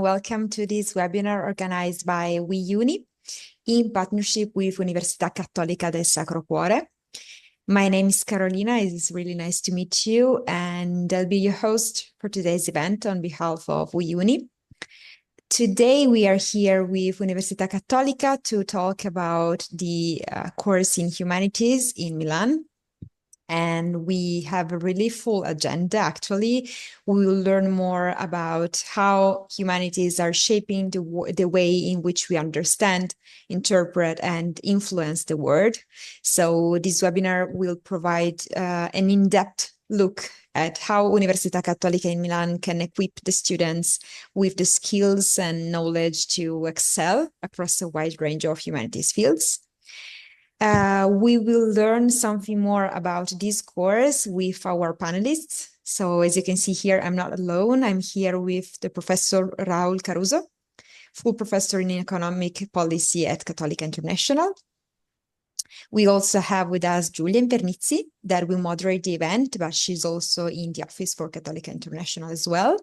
Welcome to this webinar organized by WeUni in partnership with Università Cattolica del Sacro Cuore. My name is Carolina. It's really nice to meet you, and I'll be your host for today's event on behalf of WeUni. Today, we are here with Università Cattolica to talk about the course in Humanities in Milan. And we have a really full agenda, actually. We will learn more about how humanities are shaping the way in which we understand, interpret, and influence the world. So this webinar will provide an in-depth look at how Università Cattolica in Milan can equip the students with the skills and knowledge to excel across a wide range of humanities fields. We will learn something more about this course with our panelists. So as you can see here, I'm not alone. I'm here with the Professor Caruso, full professor in economic policy at Cattolica International. We also have with us Giulia Invernizzi that will moderate the event, but she's also in the office for Cattolica International as well.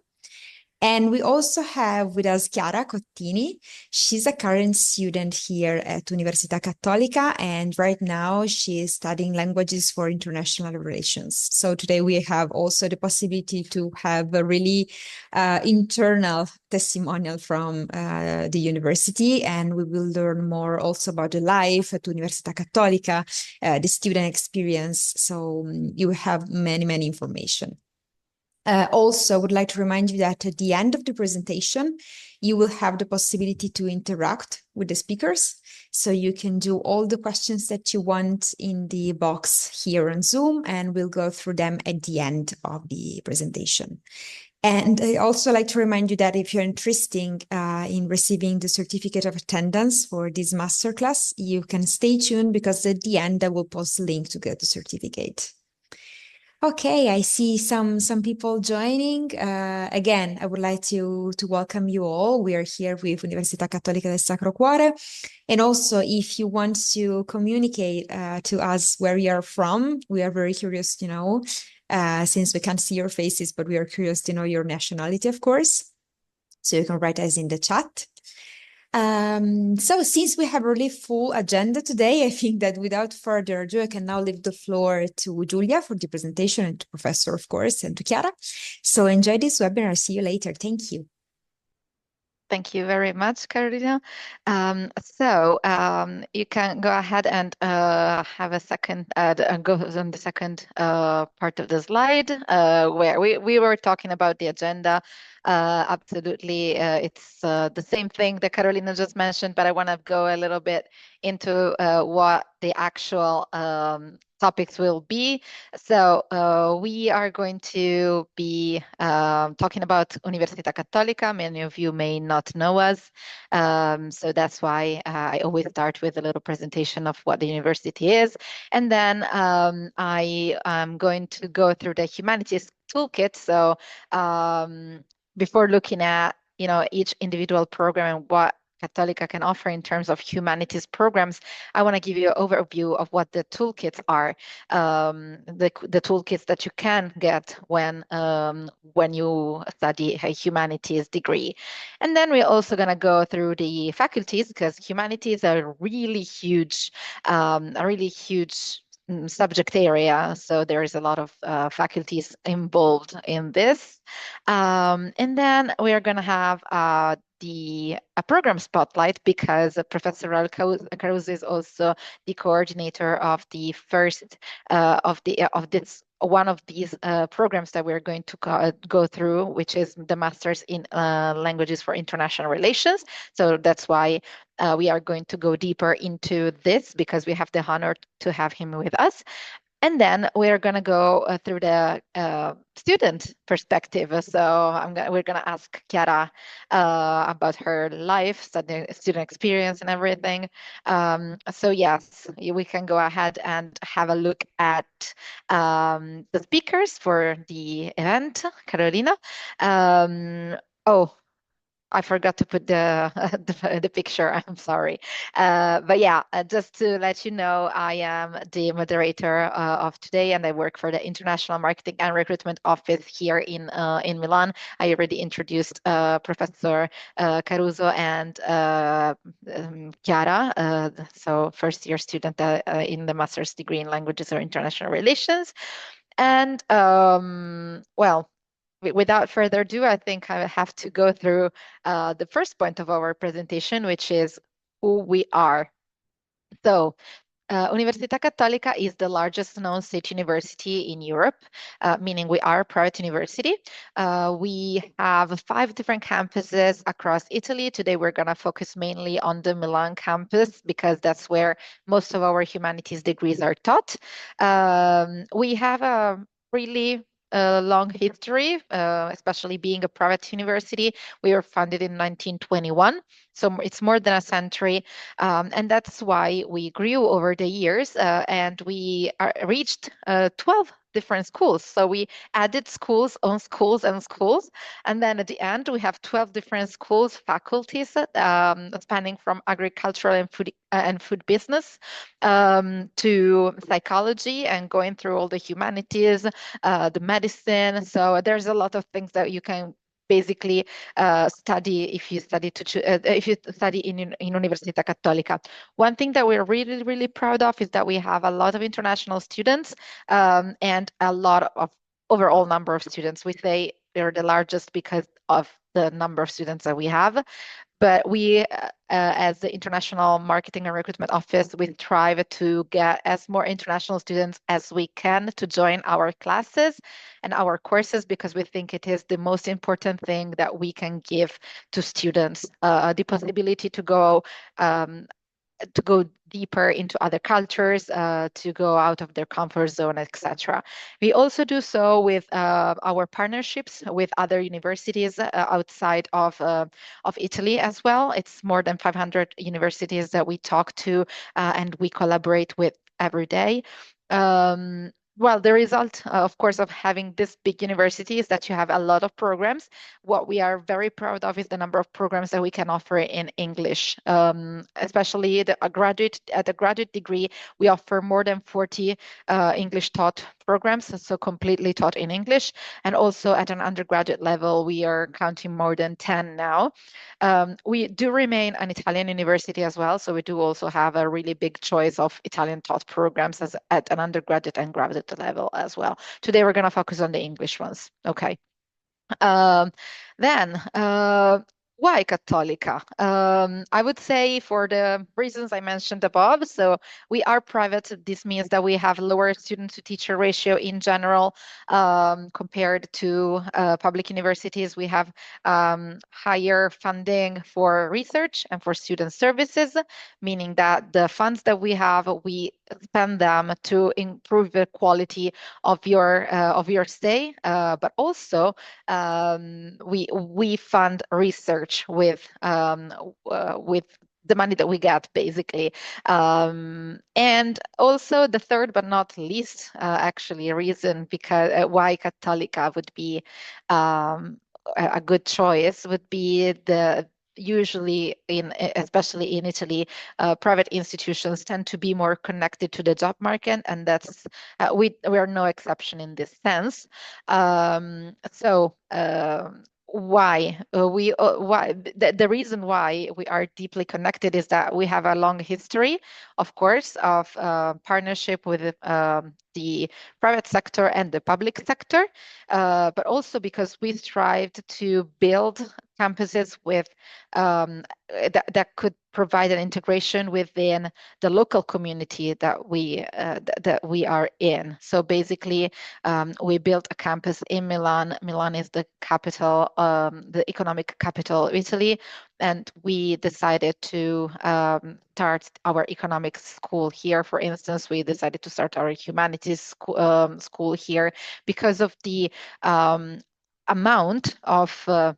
And we also have with us Chiara Cottini. She's a current student here at Università Cattolica, and right now she is studying languages for international relations. So today we have also the possibility to have a really internal testimonial from the university, and we will learn more also about the life at Università Cattolica, the student experience. So you have many information. Also, I would like to remind you that at the end of the presentation, you will have the possibility to interact with the speakers. So you can do all the questions that you want in the box here on Zoom, and we'll go through them at the end of the presentation. And I also like to remind you that if you're interested in receiving the certificate of attendance for this masterclass, you can stay tuned because at the end, I will post a link to get the certificate. Okay, I see some people joining. Again, I would like to welcome you all. We are here with Università Cattolica del Sacro Cuore. And also, if you want to communicate to us where you are from, we are very curious to know, since we can't see your faces, but we are curious to know your nationality, of course. So you can write us in the chat. So since we have a really full agenda today, I think that without further ado, I can now leave the floor to Giulia for the presentation, and to Professor, of course, and to Chiara. So enjoy this webinar. See you later. Thank you. Thank you very much, Carolina. You can go ahead and have a second, go on the second part of the slide where we were talking about the agenda. Absolutely, it's the same thing that Carolina just mentioned, but I want to go a little bit into what the actual topics will be. So we are going to be talking about Università Cattolica. Many of you may not know us. So that's why I always start with a little presentation of what the university is. And then I am going to go through the humanities toolkit. So before looking at each individual program and what Cattolica can offer in terms of humanities programs, I want to give you an overview of what the toolkits are, the toolkits that you can get when you study a humanities degree. And then we're also going to go through the faculties, because humanities are a really huge subject area. So there is a lot of faculties involved in this. And then we are going to have a program spotlight, because Professor Caruso is also the coordinator of the first of this one of these programs that we're going to go through, which is the Masters in Languages for International Relations. So that's why we are going to go deeper into this, because we have the honor to have him with us. And then we're going to go through the student perspective. So we're going to ask Chiara about her life, student experience and everything. So yes, we can go ahead and have a look at the speakers for the event. Carolina. I forgot to put the the picture. I'm sorry, but yeah, just to let you know, I am the moderator of today, and I work for the International Marketing and Recruitment Office here in Milan. I already introduced Professor Caruso and Chiara, so first year student in the master's degree in languages or international relations, and well. Without further ado, I think I have to go through the first point of our presentation, which is who we are. So, Università Cattolica is the largest known state university in Europe, meaning we are a private university. We have 5 different campuses across Italy. Today, we're going to focus mainly on the Milan campus because that's where most of our humanities degrees are taught. We have a really long history, especially being a private university. We were founded in 1921, so it's more than a century. And that's why we grew over the years and we reached 12 different schools. So we added schools on schools and schools. And then at the end, we have 12 different schools, faculties spanning from agricultural and food business to psychology and going through all the humanities, the medicine. So there's a lot of things that you can basically study if you study if you study in Università Cattolica. One thing that we're really, really proud of is that we have a lot of international students and a lot of overall number of students. We say they're the largest because of the number of students that we have. But we, as the International Marketing and Recruitment Office, we strive to get as more international students as we can to join our classes and our courses because we think it is the most important thing that we can give to students, the possibility to go deeper into other cultures, to go out of their comfort zone, etc. We also do so with our partnerships with other universities outside of Italy as well. It's more than 500 universities that we talk to and we collaborate with every day. Well, the result, of course, of having this big university is that you have a lot of programs. What we are very proud of is the number of programs that we can offer in English, especially at a graduate degree. We offer more than 40 English taught programs, so completely taught in English. And also at an undergraduate level, we are counting more than 10 now. We do remain an Italian university as well, so we do also have a really big choice of Italian taught programs at an undergraduate and graduate level as well. Today we're going to focus on the English ones. Okay. Um, then, why Cattolica? I would say for the reasons I mentioned above. So we are private. This means that we have lower student to teacher ratio in general compared to public universities. We have higher funding for research and for student services, meaning that the funds that we have, we spend them to improve the quality of your stay, but also we fund research with the money that we get, basically. And also the third, but not least, actually, a reason because why Cattolica would be a good choice would be the usually especially in Italy, private institutions tend to be more connected to the job market, and that's we are no exception in this sense. So why the reason why we are deeply connected is that we have a long history, of course, of partnership with the private sector and the public sector, but also because we strived to build campuses with that could provide an integration within the local community that we are in. So basically, we built a campus in Milan. Milan is the capital, the economic capital of Italy, and we decided to start our economics school here. For instance, we decided to start our humanities school here because of the amount of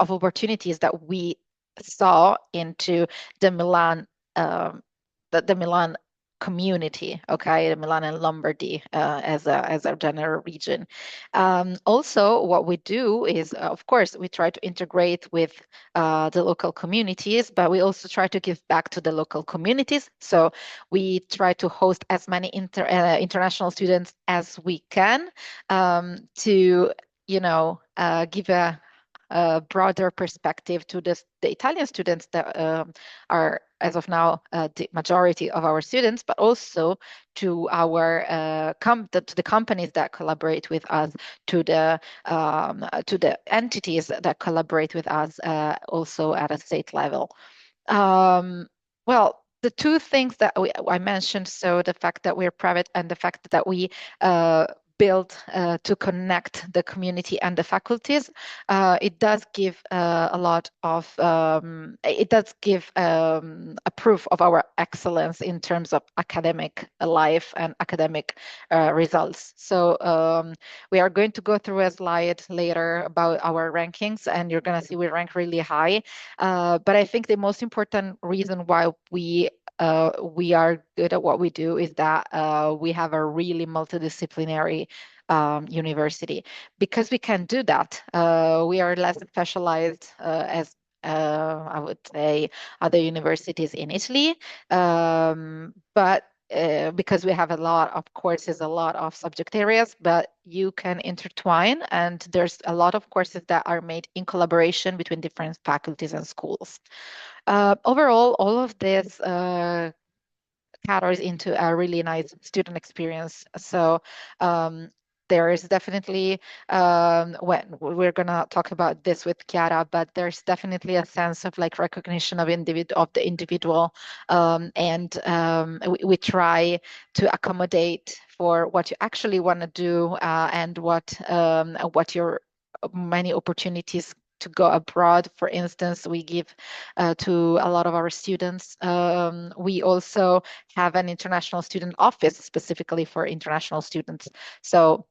opportunities that we saw into the Milan the Milan community, okay, Milan and Lombardy as a general region. Also, what we do is, of course, we try to integrate with the local communities, but we also try to give back to the local communities. So we try to host as many international students as we can to, give a broader perspective to the Italian students that are, as of now, the majority of our students, but also to our to the companies that collaborate with us, to the entities that collaborate with us, also at a state level. Well, the two things that I mentioned, so the fact that we're private and the fact that we build to connect the community and the faculties, it does give a lot of, it does give a proof of our excellence in terms of academic life and academic results. So we are going to go through a slide later about our rankings, and you're going to see we rank really high. But I think the most important reason why we are good at what we do is that we have a really multidisciplinary university. Because we can do that, we are less specialized as I would say other universities in Italy, but because we have a lot of courses, a lot of subject areas, but you can intertwine, and there's a lot of courses that are made in collaboration between different faculties and schools. Overall, all of this caters into a really nice student experience. So there is definitely, when we're gonna talk about this with Chiara, but there's definitely a sense of like recognition of the individual, and we try to accommodate for what you actually want to do, and what your many opportunities to go abroad. For instance, we give to a lot of our students. We also have an international student office specifically for international students. So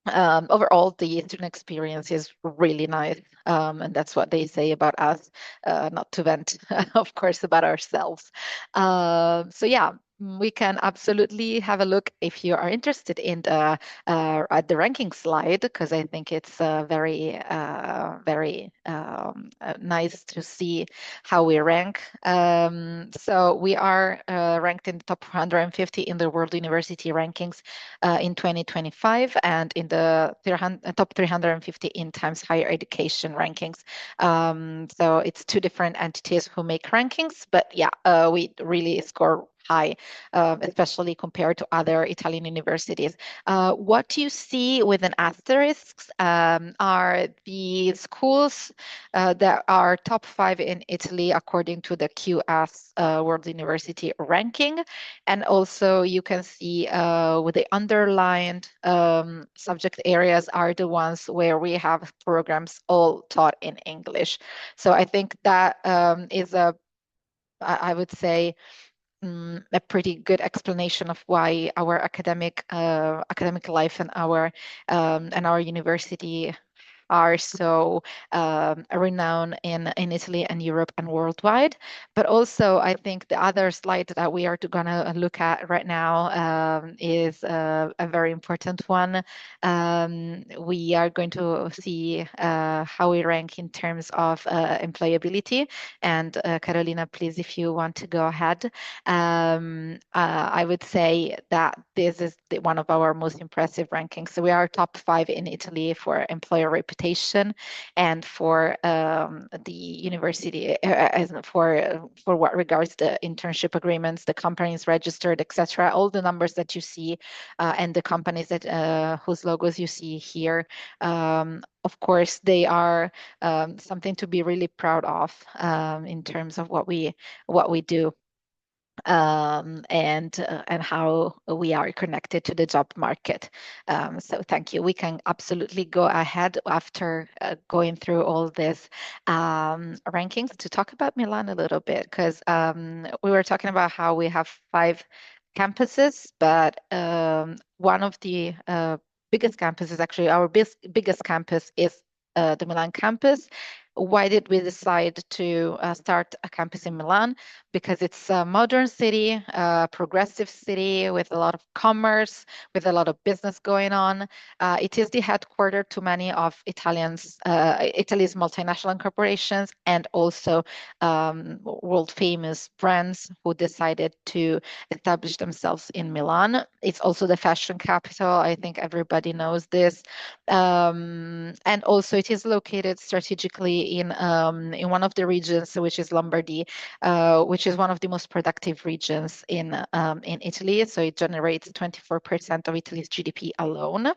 overall, the student experience is really nice, and that's what they say about us, not to vent, of course, about ourselves. So yeah, we can absolutely have a look if you are interested in at the ranking slide, because I think it's very nice to see how we rank. So we are ranked in the top 150 in the World University Rankings in 2025, and in the top 350 in Times Higher Education rankings. So it's two different entities who make rankings, but yeah, we really score high, especially compared to other Italian universities. What you see with an asterisk are the schools that are top 5 in Italy according to the QS World University ranking. And also you can see with the underlined subject areas are the ones where we have programs all taught in English. So I think that is I would say, a pretty good explanation of why our academic life and our university are so renowned in Italy and Europe and worldwide. But also, I think the other slide that we are going to look at right now is a very important one. We are going to see how we rank in terms of employability. And Carolina, please, if you want to go ahead. I would say that this is one of our most impressive rankings. So we are top 5 in Italy for employer reputation, and for the university, as for what regards the internship agreements, the companies registered, etc. All the numbers that you see, and the companies that whose logos you see here. Of course, they are something to be really proud of in terms of what we do. And how we are connected to the job market. So thank you. We can absolutely go ahead after going through all this rankings to talk about Milan a little bit, because we were talking about how we have 5 campuses, but one of the biggest campuses, actually our biggest campus, is the Milan campus. why did we decide to start a campus in Milan? Because it's a modern city, a progressive city with a lot of commerce, with a lot of business going on. It is the headquarters to many of Italy's multinational corporations and also world famous brands who decided to establish themselves in Milan. It's also the fashion capital. I think everybody knows this. And also it is located strategically in one of the regions, which is Lombardy, which is one of the most productive regions in Italy. So it generates 24% of Italy's GDP alone.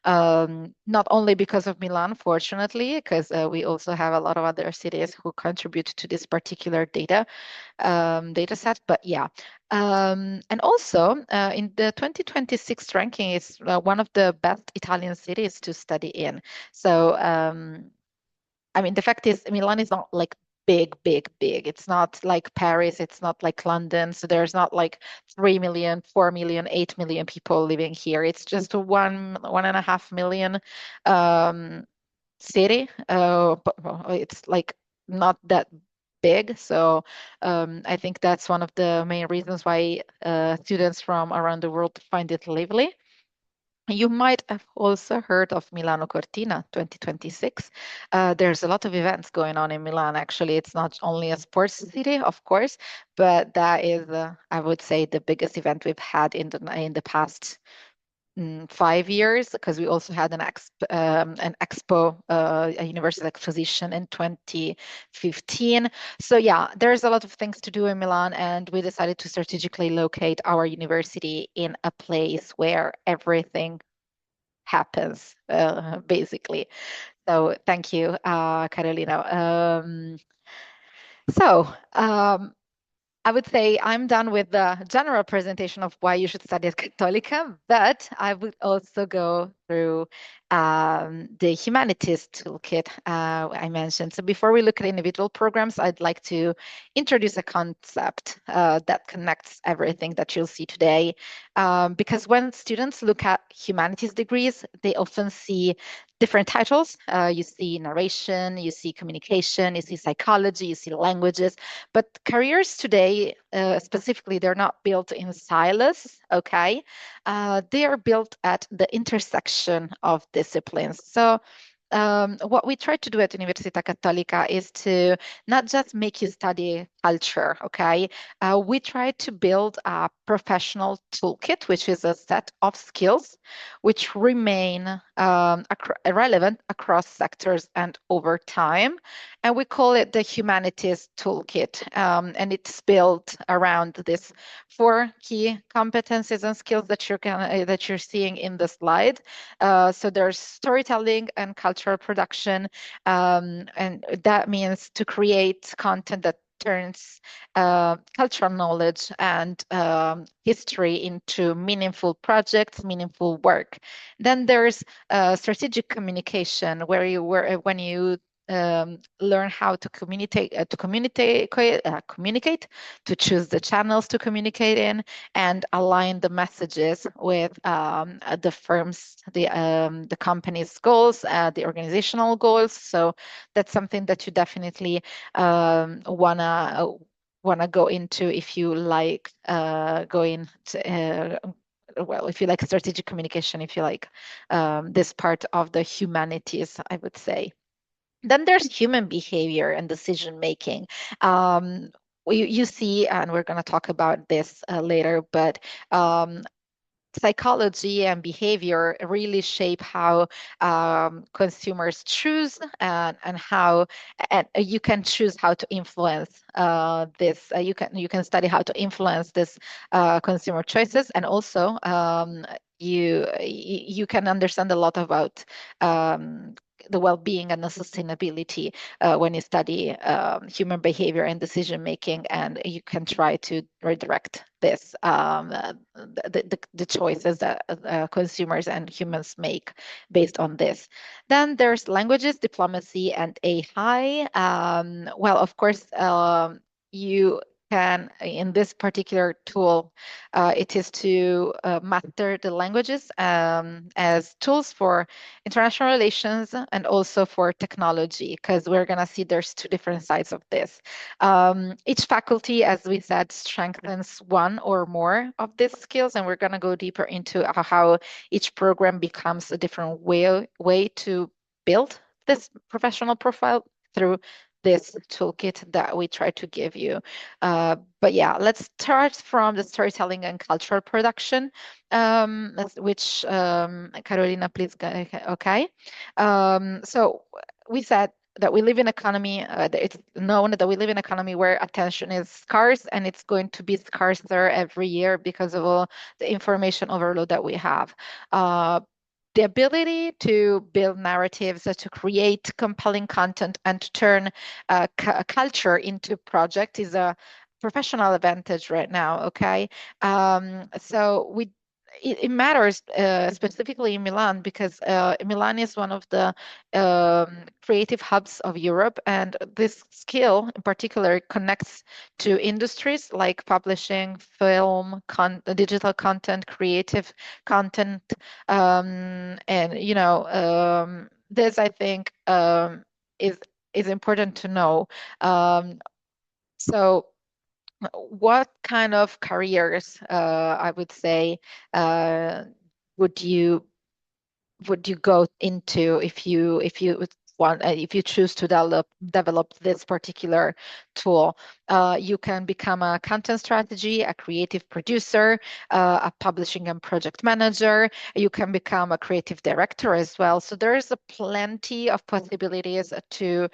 Not only because of Milan, fortunately, because we also have a lot of other cities who contribute to this particular data set. But yeah, and also in the 2026 ranking, it's one of the best Italian cities to study in. So I mean, the fact is, Milan is not like big, big, big. It's not like Paris. It's not like London. So there's not like 3 million, 4 million, 8 million people living here. It's just 1.5 million city. But well, it's like not that big. So I think that's one of the main reasons why students from around the world find it lively. You might have also heard of Milano Cortina 2026. There's a lot of events going on in Milan, actually. It's not only a sports city, of course, but that is, I would say, the biggest event we've had in the past 5 years, because we also had an expo, a university exposition in 2015. So yeah, there's a lot of things to do in Milan, and we decided to strategically locate our university in a place where everything happens, basically. So thank you, Carolina. So I would say I'm done with the general presentation of why you should study at Cattolica, but I would also go through the humanities toolkit I mentioned. So before we look at individual programs, I'd like to introduce a concept that connects everything that you'll see today. Because when students look at humanities degrees, they often see different titles. You see narration, you see communication, you see psychology, you see languages. But careers today, specifically, they're not built in silos, okay? They are built at the intersection of disciplines. So what we try to do at Università Cattolica is to not just make you study culture, okay? We try to build a professional toolkit, which is a set of skills which remain relevant across sectors and over time. And we call it the Humanities Toolkit. And it's built around this 4 key competencies and skills that you're seeing in the slide. So there's storytelling and cultural production, and that means to create content that turns cultural knowledge and history into meaningful projects, meaningful work. Then there's strategic communication, when you learn how to communicate, to choose the channels to communicate in, and align the messages with the firm's, the company's goals, the organizational goals. So that's something that you definitely wanna go into if you like going to. Well, if you like strategic communication, if you like this part of the humanities, I would say. Then there's human behavior and decision making. You see, and we're going to talk about this later, but psychology and behavior really shape how consumers choose, and how you can choose how to influence this. You can study how to influence this consumer choices, and also you can understand a lot about the well-being and the sustainability when you study human behavior and decision making, and you can try to redirect this the choices that consumers and humans make based on this. Then there's languages, diplomacy, and AI. Well, of course, you can, in this particular tool, it is to master the languages as tools for international relations and also for technology, because we're going to see there's two different sides of this. Each faculty, as we said, strengthens one or more of these skills, and we're going to go deeper into how each program becomes a different way to build this professional profile through this toolkit that we try to give you. But yeah, let's start from the storytelling and cultural production, which Carolina, please go. Okay. So we said that we live in economy, it's known that we live in an economy where attention is scarce, and it's going to be scarcer every year because of all the information overload that we have. The ability to build narratives, to create compelling content, and to turn culture into project is a professional advantage right now. Okay, so it matters specifically in Milan because Milan is one of the creative hubs of Europe, and this skill in particular connects to industries like publishing, film, digital content, creative content, and this I think is important to know. So what kind of careers I would say would you go into if you choose to develop this particular tool? You can become a content strategy, a creative producer, a publishing and project manager. You can become a creative director as well. So there's a plenty of possibilities to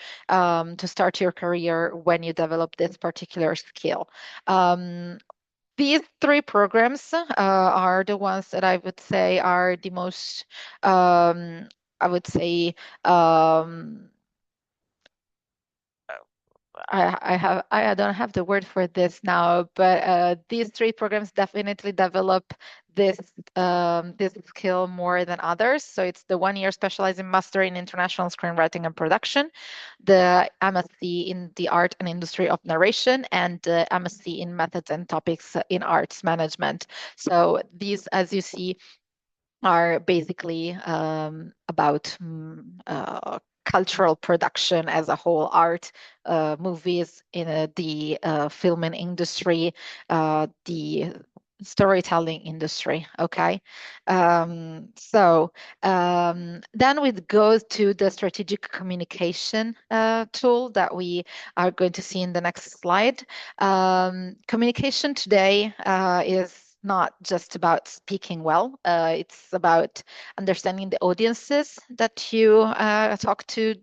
start your career when you develop this particular skill. These three programs are the ones that I would say are the most, I would say, I don't have the word for this now, but these three programs definitely develop this this skill more than others. So it's the 1 year specializing master in international screenwriting and production, the MSc in the art and industry of narration, and the MSc in methods and topics in arts management. So these, as you see, are basically about cultural production as a whole, art, movies in the filming industry, the storytelling industry. Okay, then we go to the strategic communication tool that we are going to see in the next slide. Communication today is not just about speaking well. It's about understanding the audiences that you talk to.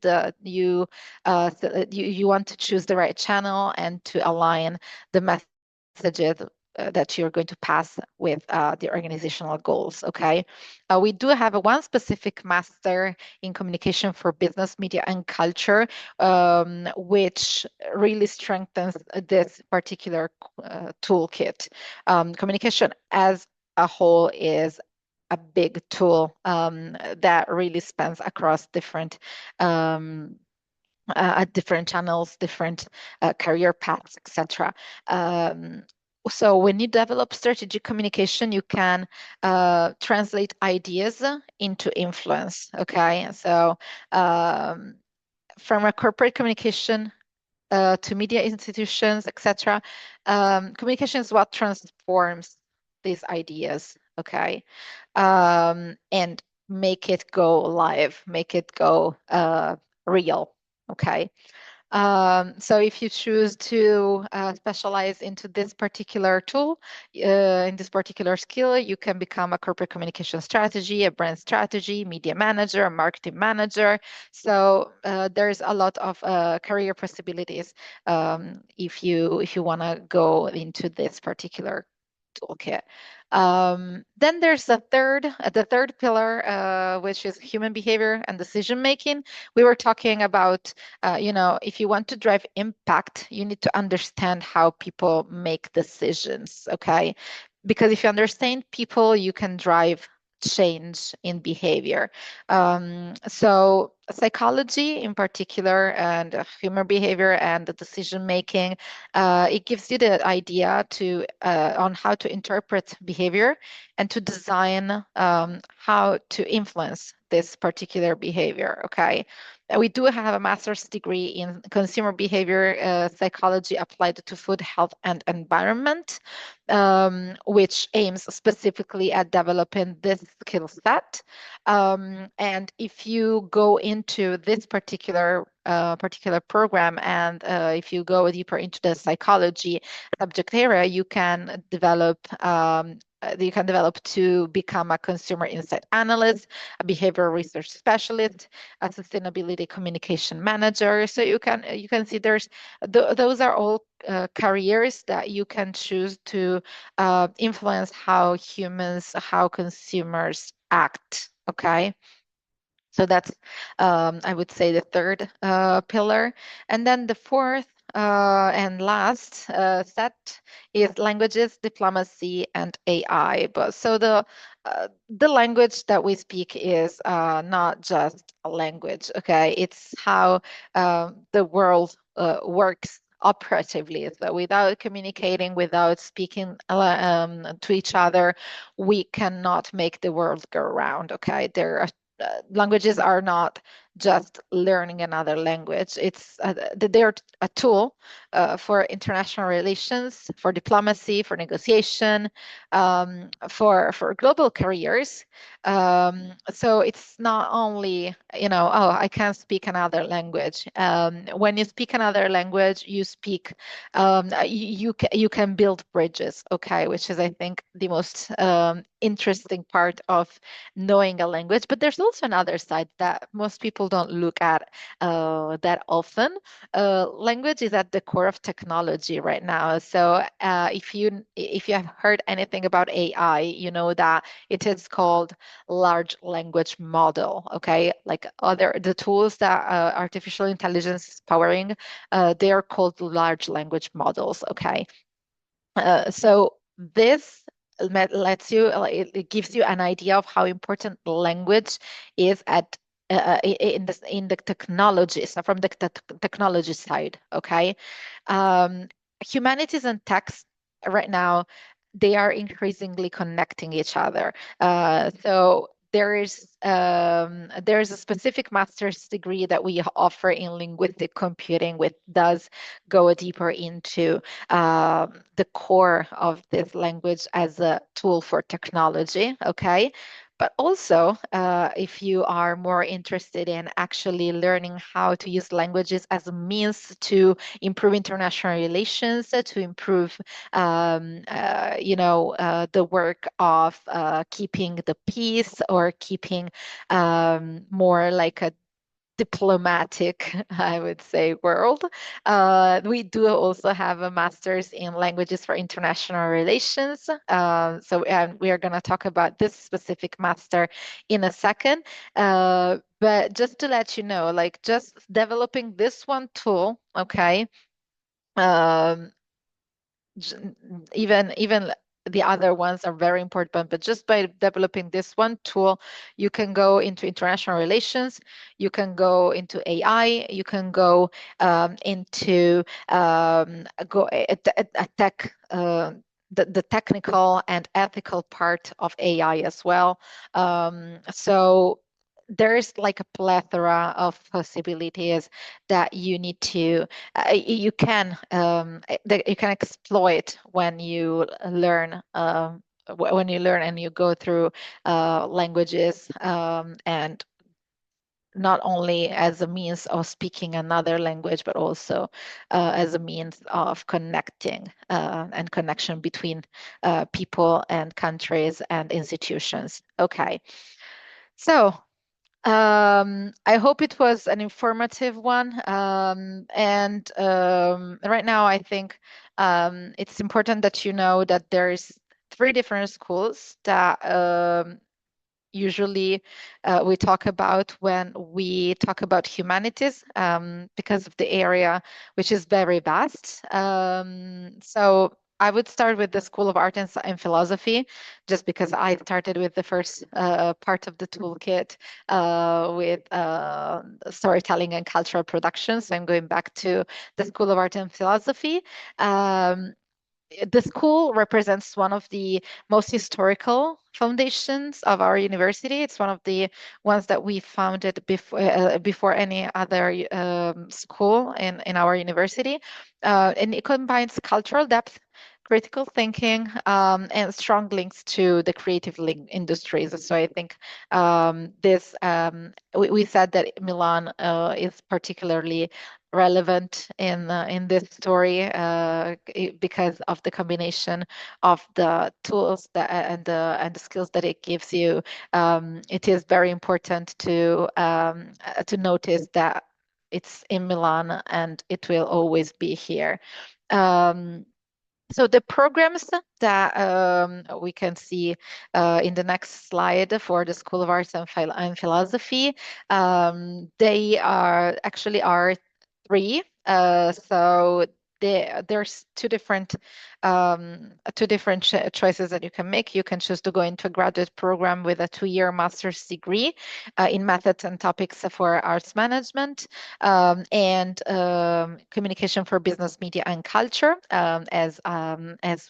You want to choose the right channel and to align the messages that you're going to pass with the organizational goals. Okay, we do have one specific master in communication for business, media, and culture, which really strengthens this particular toolkit. Communication as a whole is a big tool that really spans across different channels, different career paths, etc. So when you develop strategic communication, you can translate ideas into influence. Okay, so from a corporate communication to media institutions, etc. Communication is what transforms these ideas, okay? And make it go live, make it go real, okay? So if you choose to specialize into this particular tool, in this particular skill, you can become a corporate communication strategy, a brand strategy, media manager, a marketing manager. So there's a lot of career possibilities if you want to go into this particular toolkit. Then there's the third pillar, which is human behavior and decision making. We were talking about, if you want to drive impact, you need to understand how people make decisions, okay? Because if you understand people, you can drive change in behavior. So psychology in particular, and human behavior and the decision making. It gives you the idea to on how to interpret behavior and to design how to influence this particular behavior. Okay. We do have a master's degree in consumer behavior psychology applied to food, health, and environment, which aims specifically at developing this skill set. And if you go into this particular program, and if you go deeper into the psychology subject area, you can develop to become a consumer insight analyst, a behavioral research specialist, a sustainability communication manager. So you can see those are all careers that you can choose to influence how consumers act. Okay. So that's, I would say, the third pillar. And then the fourth and last set is languages, diplomacy, and AI. But so the language that we speak is not just a language, okay? It's how the world works operatively. So without communicating, without speaking to each other, we cannot make the world go round, okay? Languages are not just learning another language. They're a tool for international relations, for diplomacy, for negotiation, for global careers. So it's not only, oh, I can speak another language. When you speak another language, you can build bridges, okay, which is, I think, the most interesting part of knowing a language. But there's also another side that most people don't look at that often. Language is at the core of technology right now. So if you have heard anything about AI, you know that it is called large language model. Okay, like the tools that artificial intelligence is powering, they are called large language models. Okay, so this it gives you an idea of how important language is in the technology, so from the technology side. Okay, humanities and techs right now, they are increasingly connecting each other. So there is a specific master's degree that we offer in linguistic computing, which does go deeper into the core of this language as a tool for technology. Okay. But also, if you are more interested in actually learning how to use languages as a means to improve international relations, to improve, the work of keeping the peace, or keeping more like a diplomatic, I would say, world. We do also have a master's in languages for international relations. We are going to talk about this specific master in a second. But just to let you know, like, just developing this one tool, okay, um, even the other ones are very important, but just by developing this one tool, you can go into international relations, you can go into AI, you can go into a tech, the technical and ethical part of AI as well. So there's like a plethora of possibilities that you need to that you can exploit when you learn and you go through languages, and not only as a means of speaking another language, but also as a means of connecting and connection between people and countries and institutions. Okay, so I hope it was an informative one. And right now, I think it's important that you know that there's 3 different schools that usually we talk about when we talk about humanities, because of the area, which is very vast. So I would start with the School of Art and Philosophy, just because I started with the first part of the toolkit with storytelling and cultural production. So I'm going back to the School of Art and Philosophy. Um, the school represents one of the most historical foundations of our university. It's one of the ones that we founded before any other school in our university. And it combines cultural depth, critical thinking, and strong links to the creative industries. So I think we said that Milan is particularly relevant in this story because of the combination of the tools and the skills that it gives you. It is very important to notice that it's in Milan and it will always be here. So the programs that we can see in the next slide for the School of Arts and Philosophy, they are three. So there's two different choices that you can make. You can choose to go into a graduate program with a 2-year master's degree in methods and topics for arts management and communication for business, media, and culture, as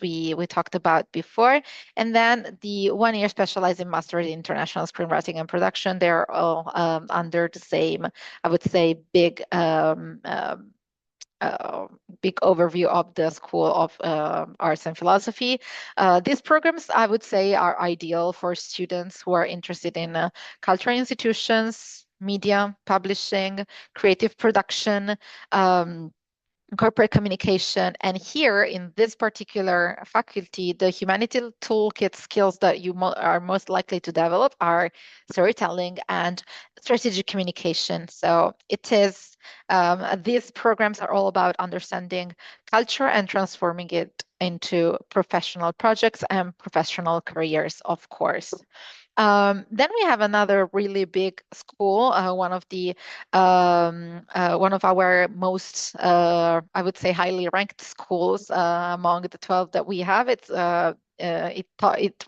we talked about before. And then the 1-year specialized in master in international screenwriting and production. They're all under the same, I would say, big overview of the School of Arts and Philosophy. These programs, I would say, are ideal for students who are interested in cultural institutions, media, publishing, creative production, corporate communication. And here in this particular faculty, the humanities toolkit skills that you are most likely to develop are storytelling and strategic communication. So it is, these programs are all about understanding culture and transforming it into professional projects and professional careers, of course. Then we have another really big school, one of our most, I would say, highly ranked schools among the 12 that we have. It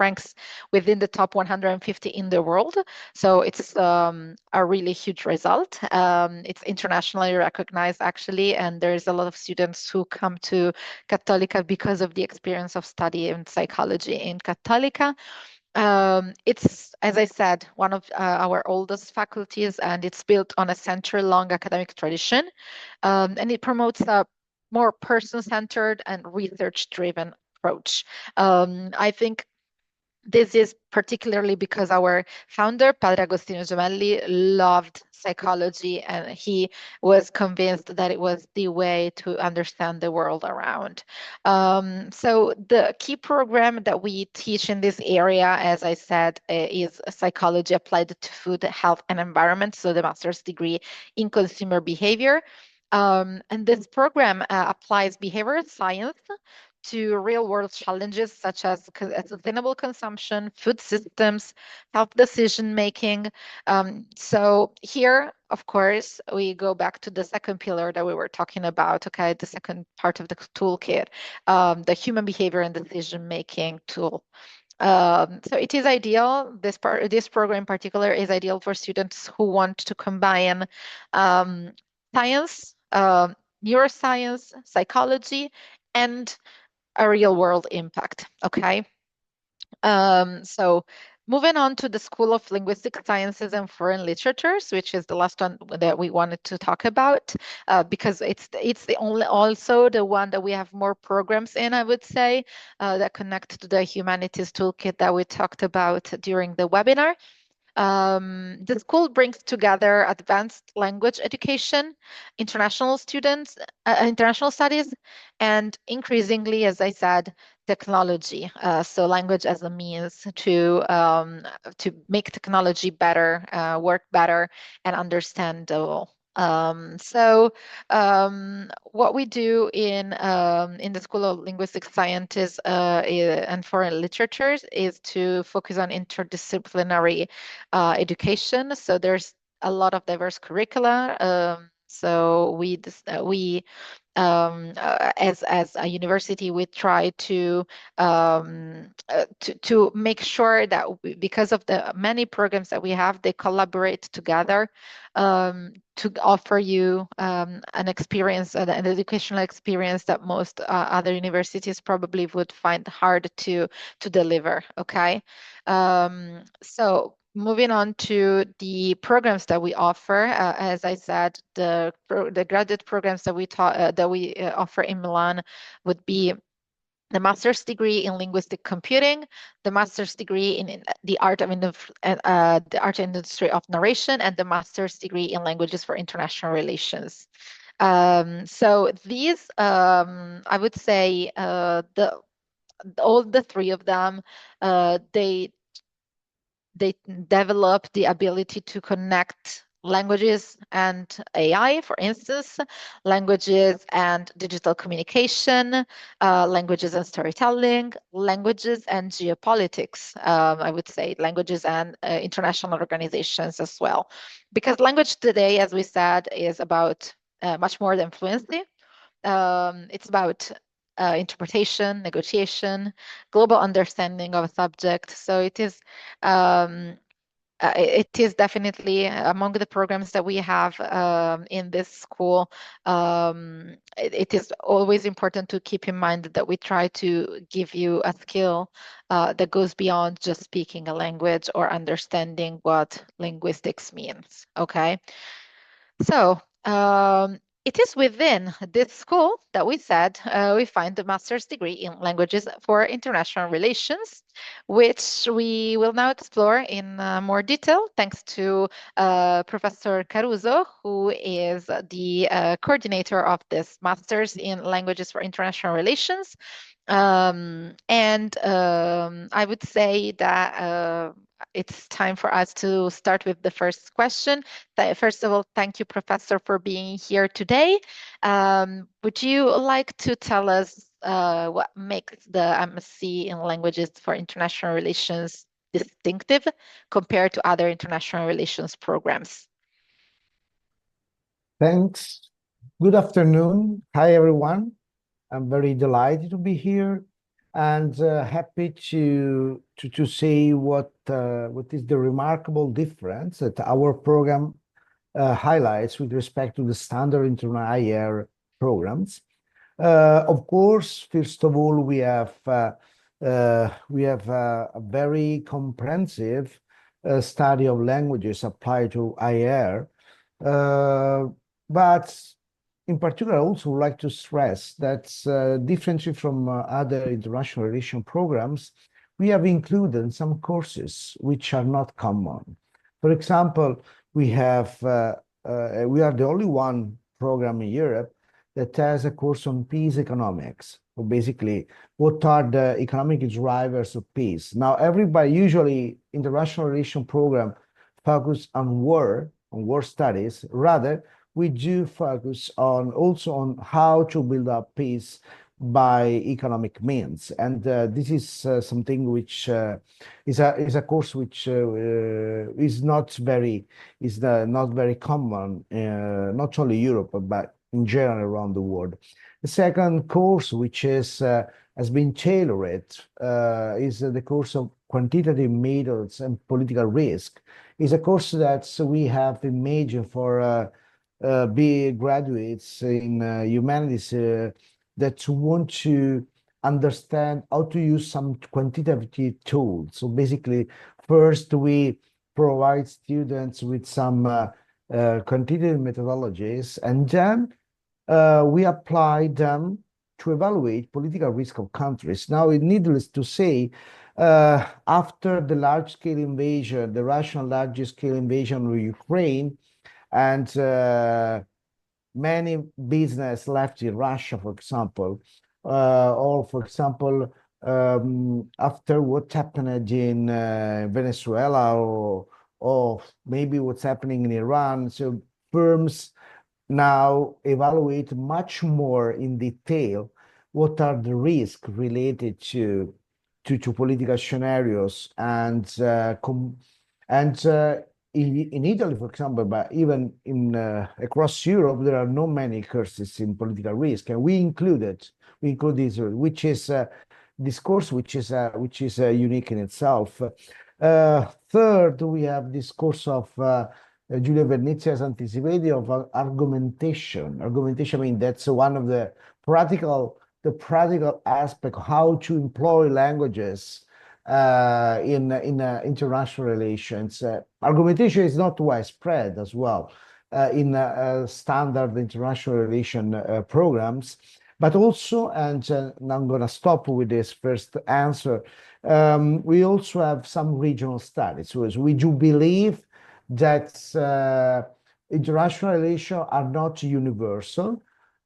ranks within the top 150 in the world, so it's a really huge result. It's internationally recognized, actually, and there's a lot of students who come to Cattolica because of the experience of study in psychology in Cattolica. It's, as I said, one of our oldest faculties, and it's built on a century-long academic tradition, and it promotes a more person-centered and research-driven approach. I think this is particularly because our founder, Padre Agostino Gemelli, loved psychology, and he was convinced that it was the way to understand the world around. So the key program that we teach in this area, as I said, is psychology applied to food, health, and environment. So the master's degree in consumer behavior. And this program applies behavioral science to real-world challenges such as sustainable consumption, food systems, health decision-making. So here, of course, we go back to the second pillar that we were talking about, okay, the second part of the toolkit, the human behavior and decision-making tool. So it is ideal, this program in particular is ideal for students who want to combine science, neuroscience, psychology, and a real world impact. Okay. So moving on to the School of Linguistic Sciences and Foreign Literatures, which is the last one that we wanted to talk about, because it's the only also the one that we have more programs in, I would say, that connect to the humanities toolkit that we talked about during the webinar. The school brings together advanced language education, international students, international studies, and increasingly, as I said, technology. So language as a means to make technology better, work better, and understandable. What we do in the School of Linguistic Sciences and Foreign Literatures is to focus on interdisciplinary education. So there's a lot of diverse curricula So as a university, we try to make sure that because of the many programs that we have, they collaborate together to offer you an experience, an educational experience that most other universities probably would find hard to deliver. Okay, so. Moving on to the programs that we offer, as I said, the graduate programs that we offer in Milan would be the master's degree in linguistic computing, the master's degree in the art and industry of narration, and the master's degree in languages for international relations. So these, I would say, all the three of them, they develop the ability to connect languages and AI, for instance, languages and digital communication, languages and storytelling, languages and geopolitics, I would say, languages and international organizations as well. Because language today, as we said, is about much more than fluency. It's about interpretation, negotiation, global understanding of a subject. So it is definitely among the programs that we have in this school. It is always important to keep in mind that we try to give you a skill that goes beyond just speaking a language or understanding what linguistics means. Okay. So it is within this school that we said we find the master's degree in languages for international relations, which we will now explore in more detail thanks to Professor Caruso, who is the coordinator of this master's in languages for international relations. I would say that it's time for us to start with the first question. First of all, thank you, Professor, for being here today. Would you like to tell us what makes the MSc in Languages for International Relations distinctive compared to other international relations programs? Thanks. Good afternoon. Hi, everyone. I'm very delighted to be here and happy to say what is the remarkable difference that our program highlights with respect to the standard international higher programs. Of course, first of all, we have a very comprehensive study of languages applied to higher. But in particular, I also would like to stress that differently from other international relation programs, we have included some courses which are not common. For example, we are the only one program in Europe that has a course on peace economics. So basically, what are the economic drivers of peace? Now, everybody usually international relation program focus on war studies. Rather, we do focus also on how to build up peace by economic means, and this is something which is a course which is not very common, not only Europe but in general around the world. The second course, which has been tailored, is the course of quantitative methods and political risk. Is a course that we have imagined for be graduates in humanities that want to understand how to use some quantitative tools. So basically, first we provide students with some quantitative methodologies, and then we apply them to evaluate political risk of countries. Now, needless to say, after the large-scale invasion, the Russian large-scale invasion of Ukraine, and many business left in Russia, for example, or for example, after what happened in Venezuela, or maybe what's happening in Iran. So firms now evaluate much more in detail what are the risks related to political scenarios, and in Italy, for example, but even in across Europe, there are not many courses in political risk, and we include this, which is this course, which is unique in itself. Third, we have this course of Giulio Vernizzi has anticipated of argumentation. Argumentation, I mean, that's one of the practical aspect, how to employ languages in international relations. Argumentation is not widespread as well in standard international relation programs, but also, and I'm going to stop with this first answer, we also have some regional studies. So we do believe that international relations are not universal.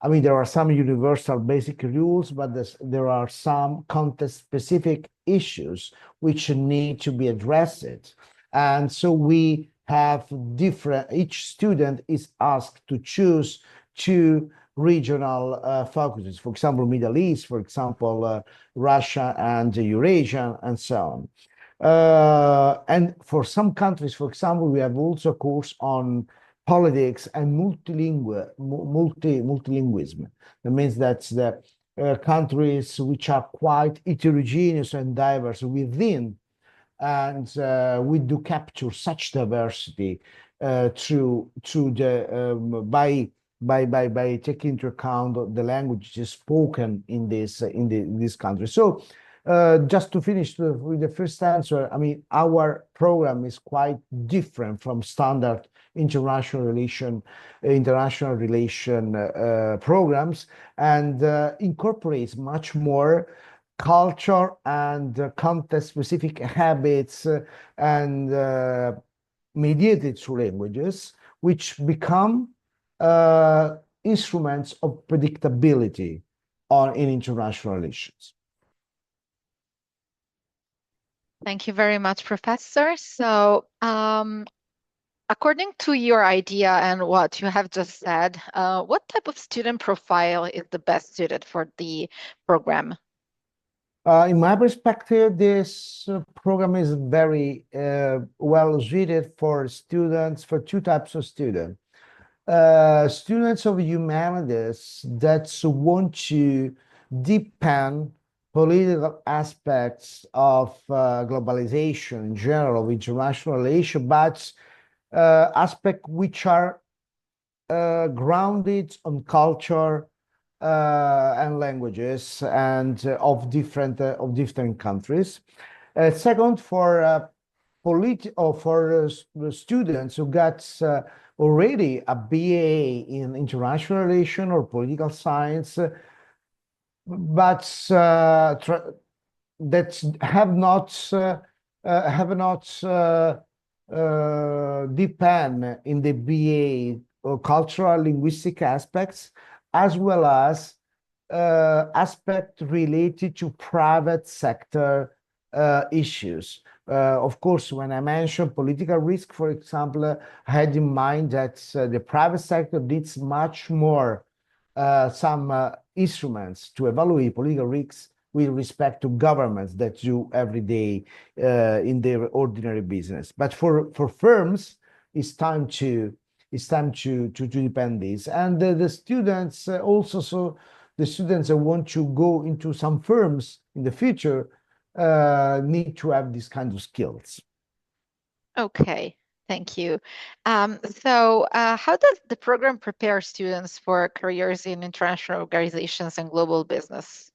I mean, there are some universal basic rules, but there are some context-specific issues which need to be addressed. And so we have each student is asked to choose two regional focuses, for example, Middle East, for example, Russia and Eurasia, and so on. And for some countries, for example, we have also a course on politics and multilingualism. That means that the countries which are quite heterogeneous and diverse within, and we do capture such diversity through the by taking into account the languages spoken in this country. So just to finish with the first answer, I mean, our program is quite different from standard international relation programs, and incorporates much more culture and context-specific habits and mediated through languages, which become instruments of predictability in international relations. Thank you very much, Professor. So, according to your idea and what you have just said, what type of student profile is the best suited for the program? In my perspective, this program is very well suited for students, for two types of students. Students of humanities that want to deepen political aspects of globalization in general, of international relations, but aspects which are grounded on culture and languages and of different countries. Second, for students who got already a BA in international relations or political science, but that have not depend in the BA or cultural linguistic aspects, as well as aspects related to private sector issues. Of course, when I mentioned political risk, for example, I had in mind that the private sector needs much more some instruments to evaluate political risks with respect to governments that do every day in their ordinary business. But for firms, it's time to depend this. And the students also, so the students that want to go into some firms in the future need to have these kinds of skills. Okay, thank you. So how does the program prepare students for careers in international organizations and global business?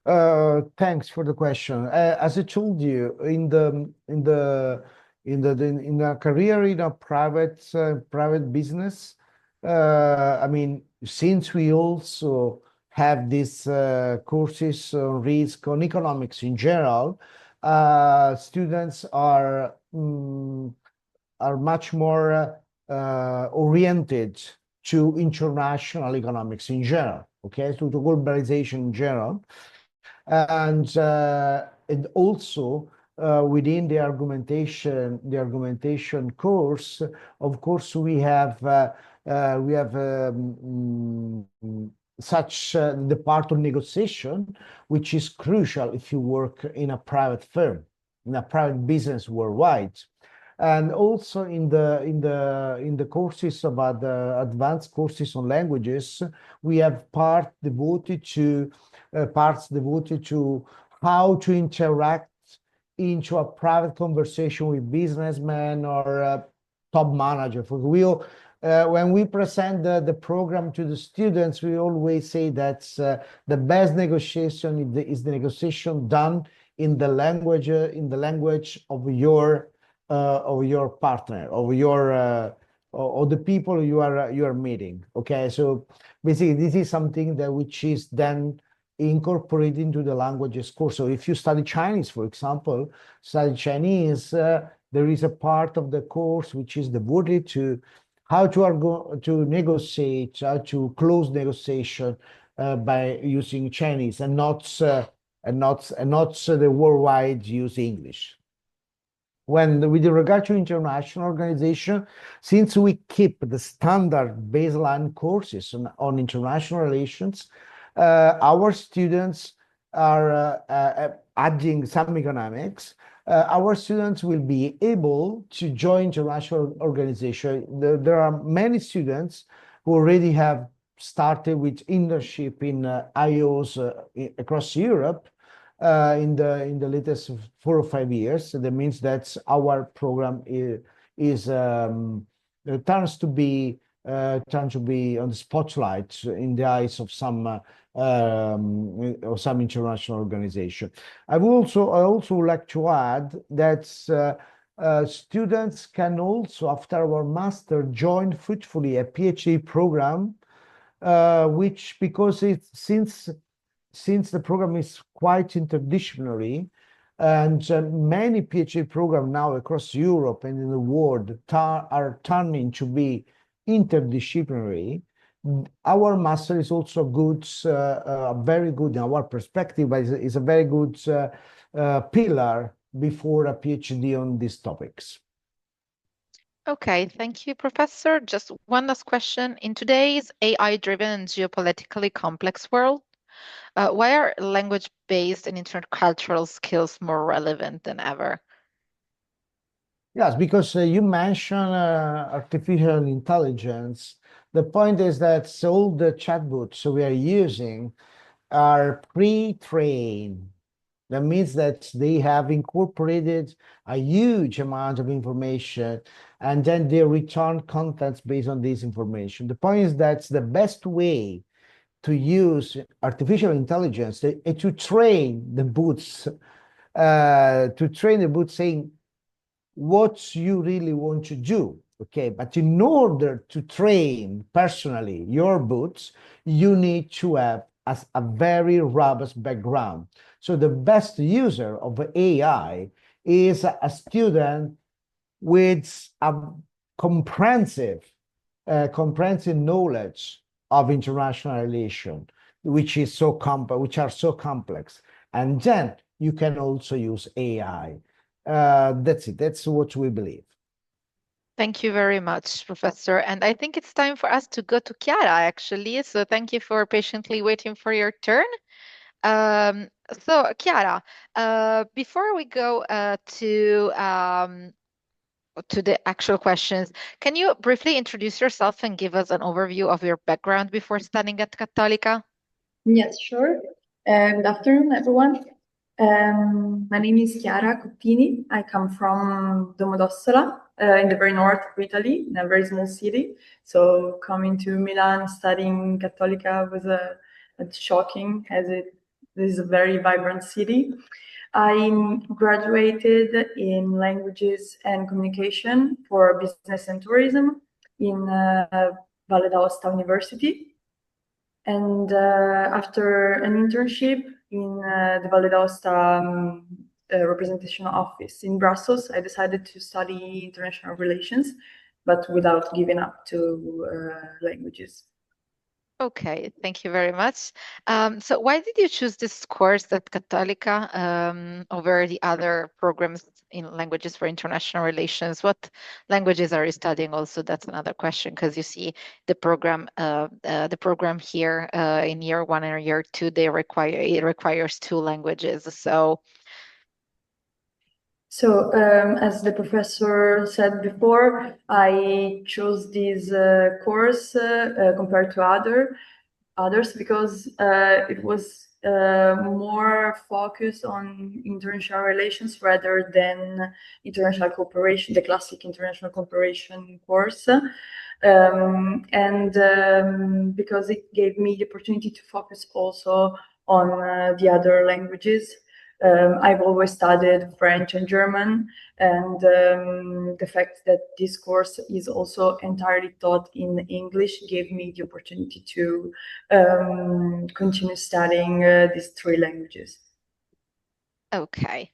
Thanks for the question. As I told you, in a career in a private business, I mean, since we also have these courses on risk, on economics in general, students are much more oriented to international economics in general, okay, to globalization in general. And also within the argumentation course, of course, we have such the part of negotiation, which is crucial if you work in a private firm, in a private business worldwide. And also in the courses about the advanced courses on languages, we have parts devoted to how to interact into a private conversation with businessmen or top manager. When we present the program to the students, we always say that the best negotiation is the negotiation done in the language of your partner, of the people you are meeting. Okay, so basically this is something that which is then incorporated into the languages course. So if you study Chinese, for example, there is a part of the course which is devoted to how to negotiate, how to close negotiation by using Chinese, and not the worldwide use English. With regard to international organization, since we keep the standard baseline courses on international relations, our students are adding some economics. Our students will be able to join international organization. There are many students who already have started with internship in IOs across Europe in the latest 4 or 5 years. So that means that our program turns to be on the spotlight in the eyes of some international organization. I also like to add that students can also, after our master, join fruitfully a PhD program, which, because since the program is quite interdisciplinary, and many PhD programs now across Europe and in the world are turning to be interdisciplinary. Our master is also very good in our perspective, but is a very good pillar before a PhD on these topics. Okay, thank you, Professor. Just one last question. In today's AI-driven and geopolitically complex world, why are language-based and intercultural skills more relevant than ever? Yes, because you mentioned artificial intelligence. The point is that all the chatbots we are using are pre-trained. That means that they have incorporated a huge amount of information, and then they return contents based on this information. The point is that the best way to use artificial intelligence is to train the bots, saying what you really want to do. Okay, but in order to train personally your bots, you need to have a very robust background. So the best user of AI is a student with a comprehensive knowledge of international relations, which are so complex. And then you can also use AI. That's it. That's what we believe. Thank you very much, Professor. And I think it's time for us to go to Chiara, actually. So thank you for patiently waiting for your turn. So Chiara, before we go to the actual questions, can you briefly introduce yourself and give us an overview of your background before studying at Cattolica? Yes, sure. Good afternoon, everyone. My name is Chiara Cottini. I come from Domodossola, in the very north of Italy, in a very small city. So coming to Milan, studying Cattolica was shocking, as it is a very vibrant city. I graduated in languages and communication for business and tourism in Valle d'Aosta University. And after an internship in the Valle d'Aosta representation office in Brussels, I decided to study international relations, but without giving up to languages. Okay, thank you very much. So why did you choose this course at Cattolica over the other programs in languages for international relations? What languages are you studying also? That's another question, because you see the program here in year 1 and year 2, it requires 2 languages. So, as the professor said before, I chose this course compared to others because it was more focused on international relations rather than international cooperation, the classic international cooperation course. Because it gave me the opportunity to focus also on the other languages. I've always studied French and German, and the fact that this course is also entirely taught in English gave me the opportunity to continue studying these three languages. Okay.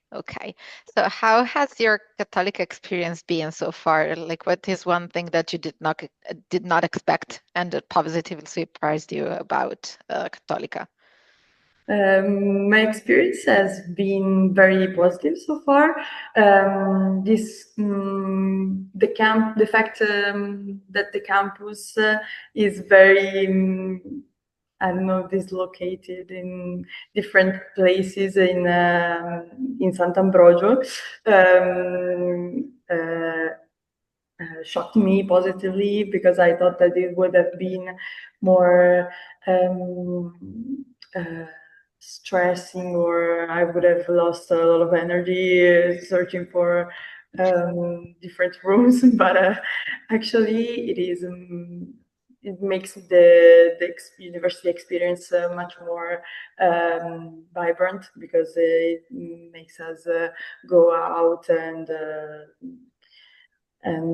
So how has your Catholic experience been so far? Like, what is one thing that you did not expect and that positively surprised you about Cattolica? My experience has been very positive so far. The fact that the campus is very, I don't know, dislocated in different places in Sant'Ambrogio. Shocked me positively because I thought that it would have been more stressing, or I would have lost a lot of energy searching for different rooms. But actually, it makes the university experience much more vibrant because it makes us go out and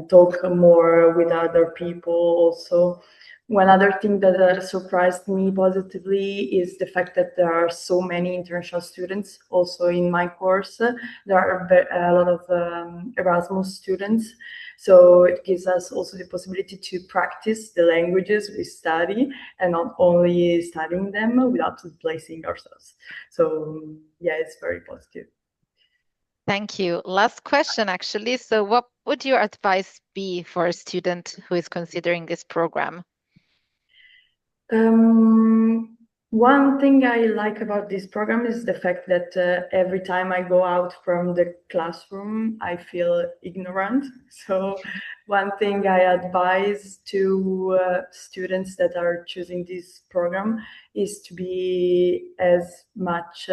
talk more with other people also. One other thing that surprised me positively is the fact that there are so many international students also in my course. There are a lot of Erasmus students, so it gives us also the possibility to practice the languages we study and not only studying them without displacing ourselves. So yeah, it's very positive. Thank you. Last question, actually. So what would your advice be for a student who is considering this program? One thing I like about this program is the fact that every time I go out from the classroom, I feel ignorant. So one thing I advise to students that are choosing this program is to be as much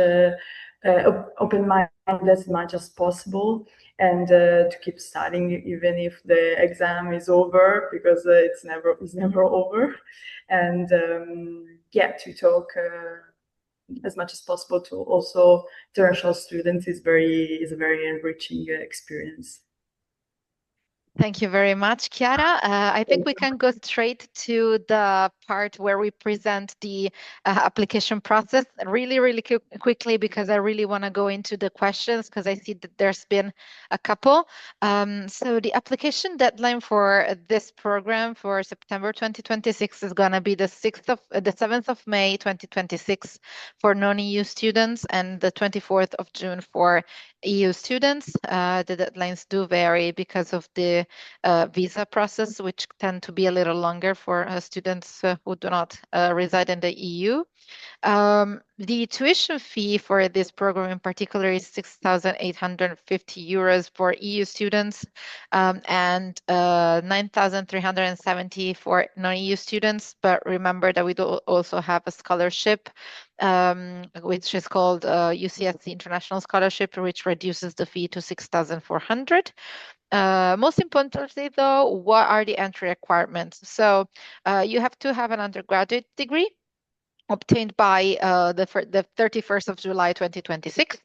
open-minded as much as possible, and to keep studying even if the exam is over, because it's never over. And to talk as much as possible to also international students is a very enriching experience. Thank you very much, Chiara. I think we can go straight to the part where we present the application process really, really quickly, because I really want to go into the questions, because I see that there's been a couple. So the application deadline for this program for September 2026 is going to be the 7th of May 2026 for non-EU students, and the 24th of June for EU students. The deadlines do vary because of the visa process, which tend to be a little longer for students who do not reside in the EU. The tuition fee for this program in particular is 6,850 euros for EU students, and 9,370 for non-EU students. But remember that we do also have a scholarship, which is called UCSC International Scholarship, which reduces the fee to 6,400. Most importantly, though, what are the entry requirements? So you have to have an undergraduate degree obtained by the 31st of July 2026,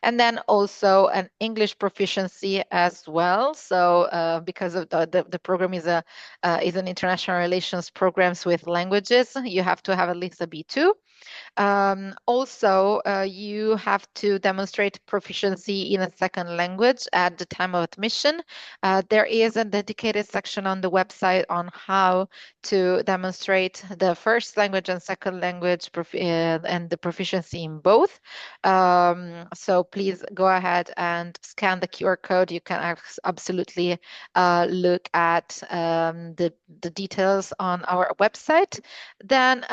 and then also an English proficiency as well. So because of the program is an international relations programs with languages, you have to have at least a B2. Also, you have to demonstrate proficiency in a second language at the time of admission. There is a dedicated section on the website on how to demonstrate the first language and second language and the proficiency in both. So please go ahead and scan the QR code. You can absolutely look at the details on our website. Then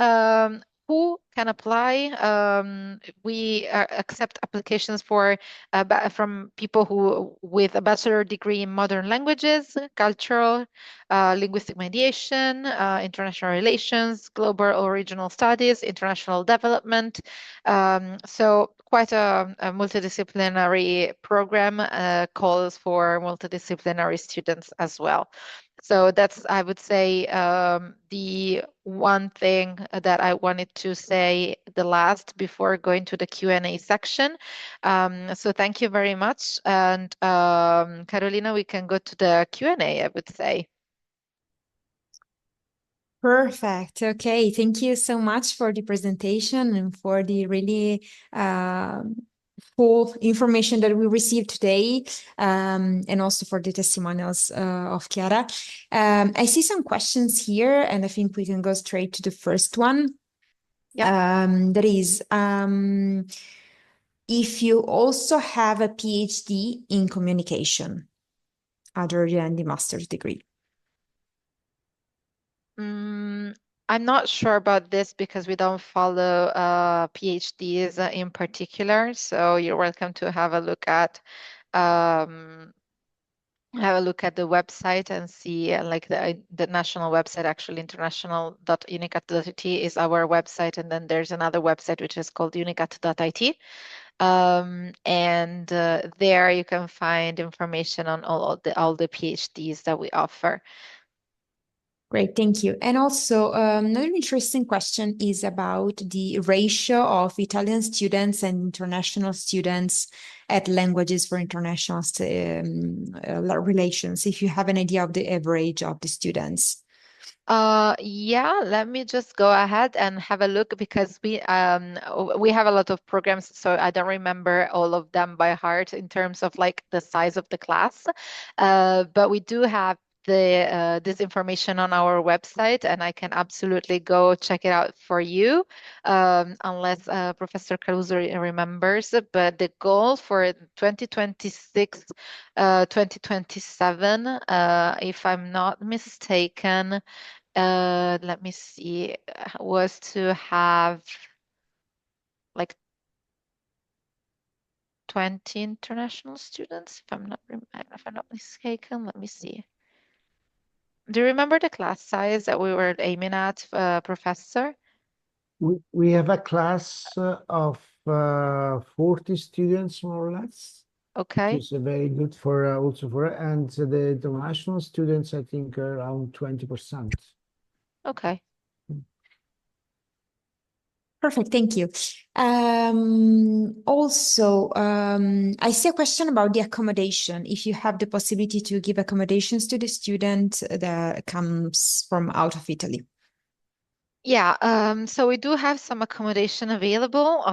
who can apply. We accept applications for from people who with a bachelor degree in modern languages, cultural, linguistic mediation, international relations, global or regional studies, international development. So quite a multidisciplinary program, calls for multidisciplinary students as well. So that's, I would say, the one thing that I wanted to say the last before going to the Q&A section. So thank you very much. And Carolina, we can go to the Q&A, I would say. Perfect. Okay. Thank you so much for the presentation and for the really full information that we received today, and also for the testimonials of Chiara. I see some questions here, and I think we can go straight to the first one. That is, if you also have a PhD in communication, other than the master's degree. I'm not sure about this because we don't follow PhDs in particular. So you're welcome to have a look at the website and see like the national website, actually international.unicat.it is our website, and then there's another website which is called unicat.it. And there you can find information on all the PhDs that we offer. Great, thank you. And also, another interesting question is about the ratio of Italian students and international students at Languages for International Relations, if you have an idea of the average of the students. Yeah, let me just go ahead and have a look because we have a lot of programs, so I don't remember all of them by heart in terms of like the size of the class. But we do have this information on our website, and I can absolutely go check it out for you, unless Professor Caruso remembers. But the goal for 2026, 2027, if I'm not mistaken, let me see, was to have like 20 international students, if I'm not mistaken. Let me see. Do you remember the class size that we were aiming at, Professor? We have a class of 40 students, more or less. Okay. Which is very good for also for, and the international students, I think, are around 20%. Okay. Perfect, thank you. Also, I see a question about the accommodation. If you have the possibility to give accommodations to the student that comes from out of Italy. Yeah, so we do have some accommodation available,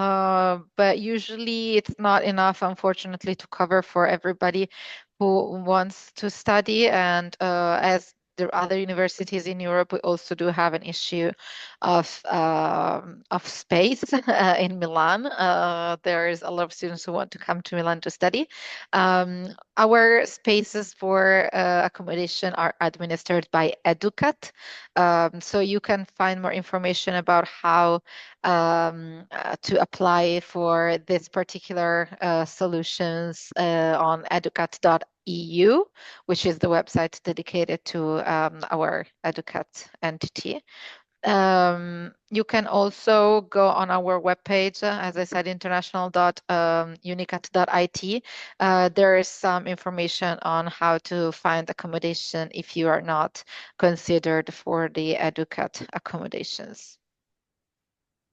but usually it's not enough, unfortunately, to cover for everybody who wants to study. And as the other universities in Europe, we also do have an issue of space in Milan. There's a lot of students who want to come to Milan to study. Our spaces for accommodation are administered by Educat. So you can find more information about how to apply for this particular solutions on educat.eu, which is the website dedicated to our Educat entity. You can also go on our webpage, as I said, international.unicat.it. There is some information on how to find accommodation if you are not considered for the Educat accommodations.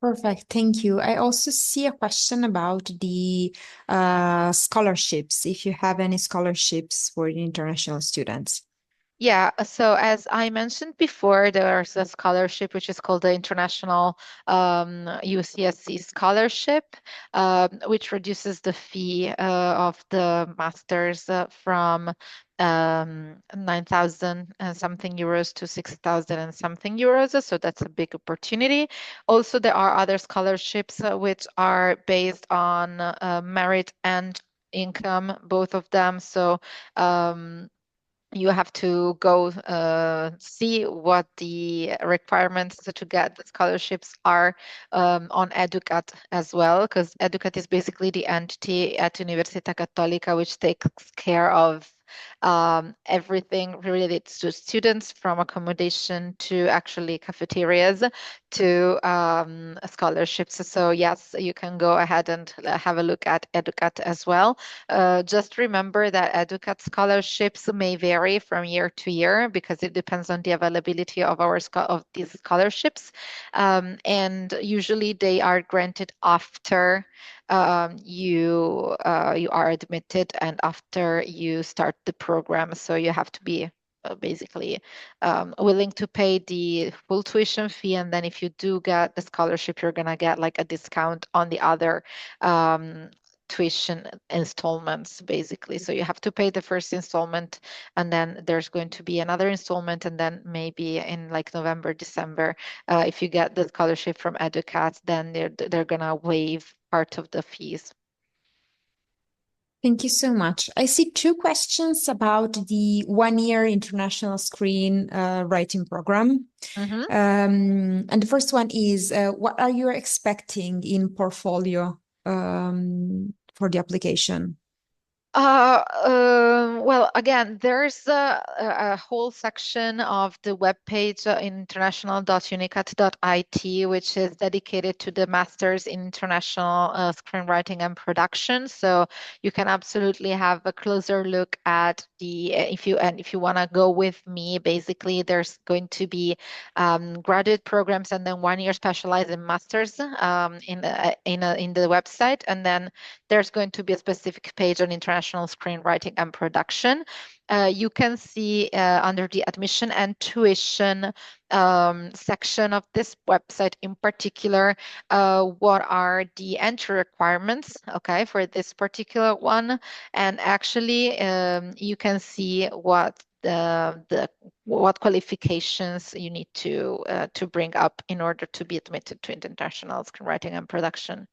Perfect, thank you. I also see a question about the scholarships, if you have any scholarships for the international students. Yeah, so as I mentioned before, there's a scholarship which is called the International UCSC Scholarship, which reduces the fee of the masters from 9,000 something euros to 6,000 and something euros. So that's a big opportunity. Also, there are other scholarships which are based on merit and income, both of them. So you have to go see what the requirements to get the scholarships are on Educat as well, because Educat is basically the entity at Università Cattolica which takes care of everything related to students, from accommodation to actually cafeterias to scholarships. So yes, you can go ahead and have a look at Educat as well. Just remember that Educat scholarships may vary from year to year because it depends on the availability of of these scholarships, and usually they are granted after you are admitted and after you start the program. So you have to be basically willing to pay the full tuition fee, and then if you do get the scholarship, you're gonna get like a discount on the other tuition installments, basically. So you have to pay the first installment, and then there's going to be another installment, and then maybe in like November, December, if you get the scholarship from Educat, then they're gonna waive part of the fees. Thank you so much. I see two questions about the one-year international screen writing program. And the first one is, what are you expecting in portfolio for the application? Well, again, there's a whole section of the webpage international.unicat.it, which is dedicated to the Masters in International Screenwriting and Production. So you can absolutely have a closer look at the, if you want to go with me, basically, there's going to be graduate programs and then 1 year specialized in Masters in the website, and then there's going to be a specific page on international screenwriting and production. You can see under the admission and tuition section of this website in particular, what are the entry requirements, okay, for this particular one. And actually, you can see what what qualifications you need to bring up in order to be admitted to international screenwriting and production.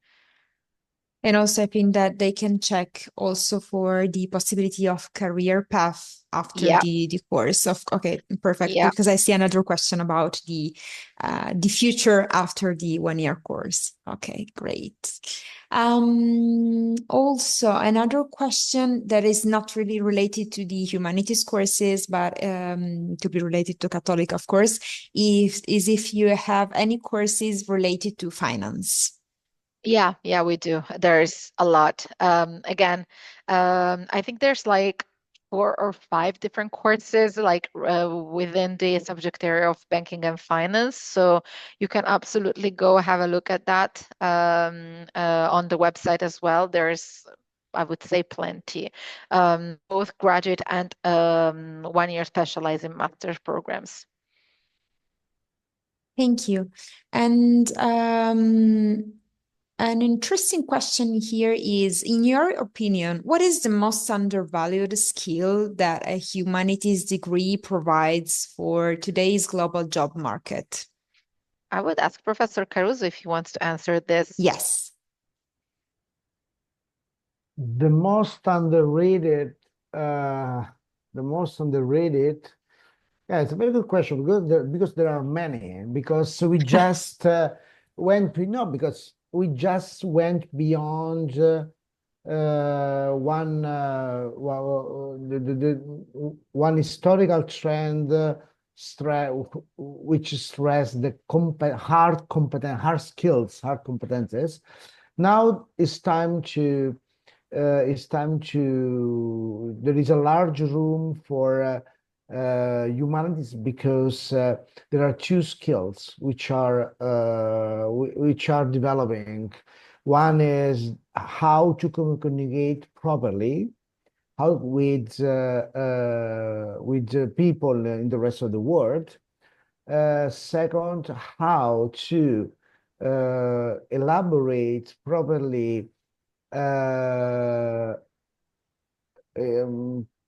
And also, I think that they can check also for the possibility of career path after the course of, okay, perfect. Yeah. Because I see another question about the future after the 1 year course. Okay, great. Also, another question that is not really related to the humanities courses, but to be related to Catholic, of course, is if you have any courses related to finance. Yeah, we do. There's a lot. Again, I think there's like 4 or 5 different courses like within the subject area of banking and finance. So you can absolutely go have a look at that on the website as well. There's, I would say, plenty, both graduate and 1 year specialized in master's programs. Thank you. And an interesting question here is, in your opinion, what is the most undervalued skill that a humanities degree provides for today's global job market? I would ask Professor Caruso if he wants to answer this. Yes. The most underrated, yeah, it's a very good question because there are many, because we just went beyond one historical trend which stressed the hard competences. Now it's time to there is a large room for humanities, because there are 2 skills which are developing. One is how to communicate properly, with people in the rest of the world. Second, how to elaborate properly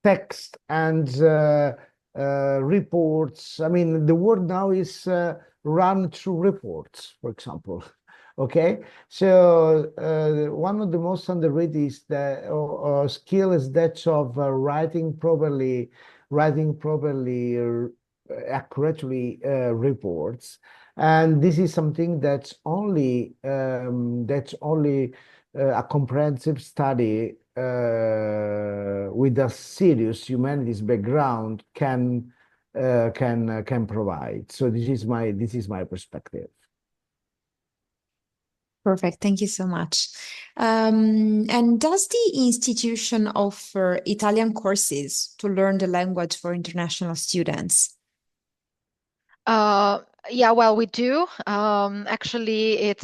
text and reports. I mean, the world now is run through reports, for example. Okay, so one of the most underrated is skill is that of writing properly writing properly, accurately reports. And this is something that's only a comprehensive study with a serious humanities background can provide. So this is my perspective. Perfect. Thank you so much. And does the institution offer Italian courses to learn the language for international students? Yeah, well, we do. Actually,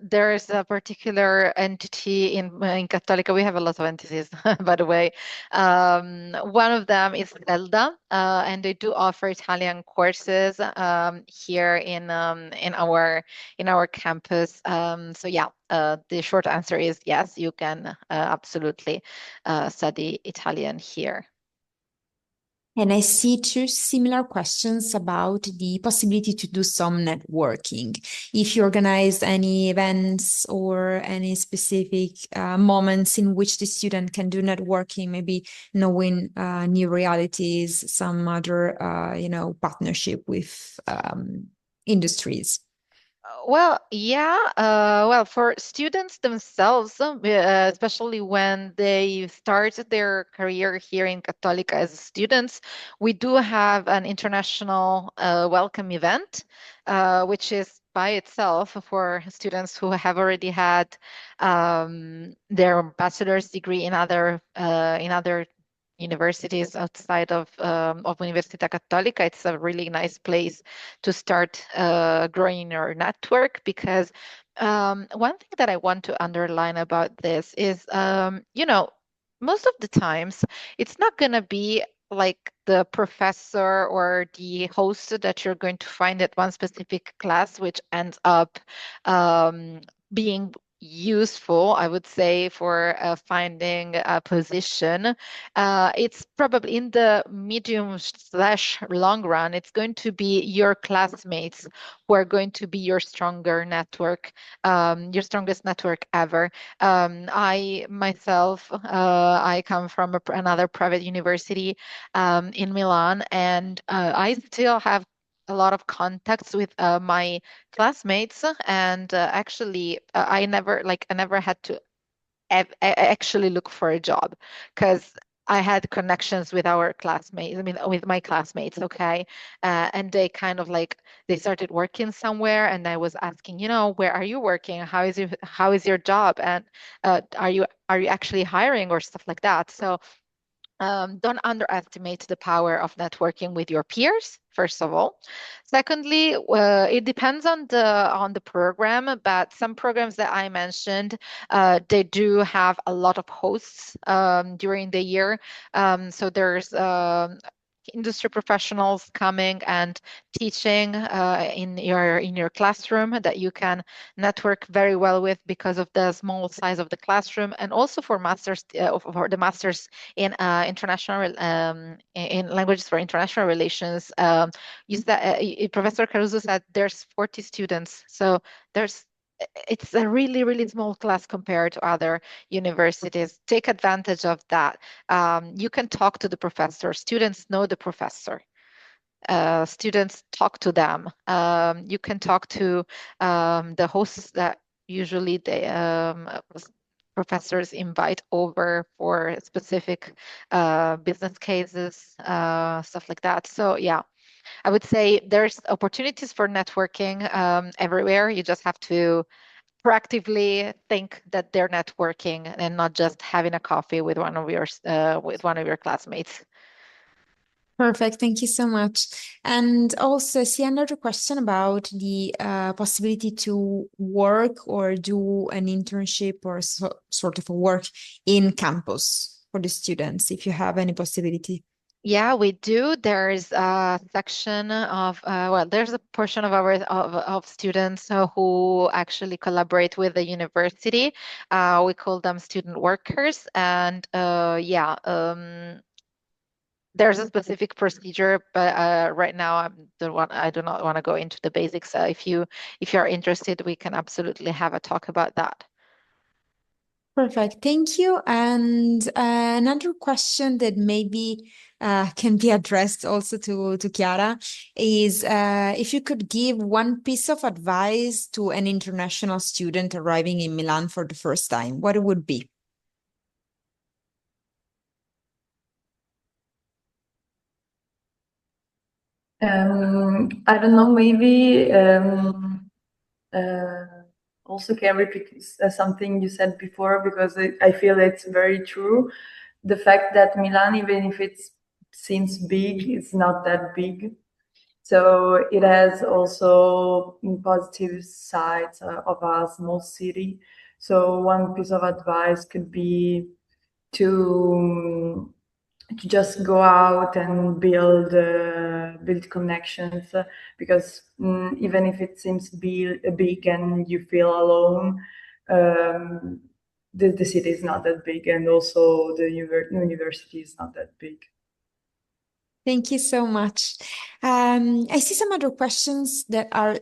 there is a particular entity in Cattolica. We have a lot of entities, by the way. One of them is Zelda, and they do offer Italian courses here in our campus. So yeah, the short answer is yes, you can absolutely study Italian here. And I see two similar questions about the possibility to do some networking. If you organize any events or any specific moments in which the student can do networking, maybe knowing new realities, some other, partnership with industries. Well, yeah. Well, for students themselves, especially when they start their career here in Cattolica as students, we do have an international welcome event, which is by itself for students who have already had their bachelor's degree in other universities outside of Università Cattolica. It's a really nice place to start growing your network, because one thing that I want to underline about this is, most of the times it's not going to be like the professor or the host that you're going to find at one specific class, which ends up being useful, I would say, for finding a position. It's probably in the medium/long run, it's going to be your classmates who are going to be your stronger network, your strongest network ever. I myself, I come from another private university in Milan, and I still have a lot of contacts with my classmates, and actually, I never had to actually look for a job, because I had connections with our classmates, I mean, with my classmates, okay? And they kind of they started working somewhere, and I was asking, where are you working? How is your job? And are you actually hiring or stuff like that? So don't underestimate the power of networking with your peers, first of all. Secondly, it depends on the program, but some programs that I mentioned, they do have a lot of hosts during the year. So there's industry professionals coming and teaching in your classroom that you can network very well with, because of the small size of the classroom, and also for the masters in international in languages for international relations. Professor Caruso said there's 40 students, so it's a really, really small class compared to other universities. Take advantage of that. You can talk to the professor. Students know the professor. Students talk to them. You can talk to the hosts that usually professors invite over for specific business cases, stuff like that. So yeah, I would say there's opportunities for networking everywhere. You just have to proactively think that they're networking and not just having a coffee with one of your classmates. Perfect. Thank you so much. And also, I see another question about the possibility to work or do an internship or sort of a work in campus for the students, if you have any possibility. Yeah, we do. There's a section of there's a portion of our students who actually collaborate with the university. We call them student workers, and there's a specific procedure, but right now I do not want to go into the basics. If you are interested, we can absolutely have a talk about that. Perfect. Thank you. And another question that maybe can be addressed also to Chiara is if you could give one piece of advice to an international student arriving in Milan for the first time, what it would be? I don't know, maybe also can repeat something you said before, because I feel it's very true. The fact that Milan, even if it seems big, it's not that big. So it has also positive sides of a small city. So one piece of advice could be to just go out and build connections, because even if it seems big and you feel alone, the city is not that big, and also the university is not that big. Thank you so much. I see some other questions that are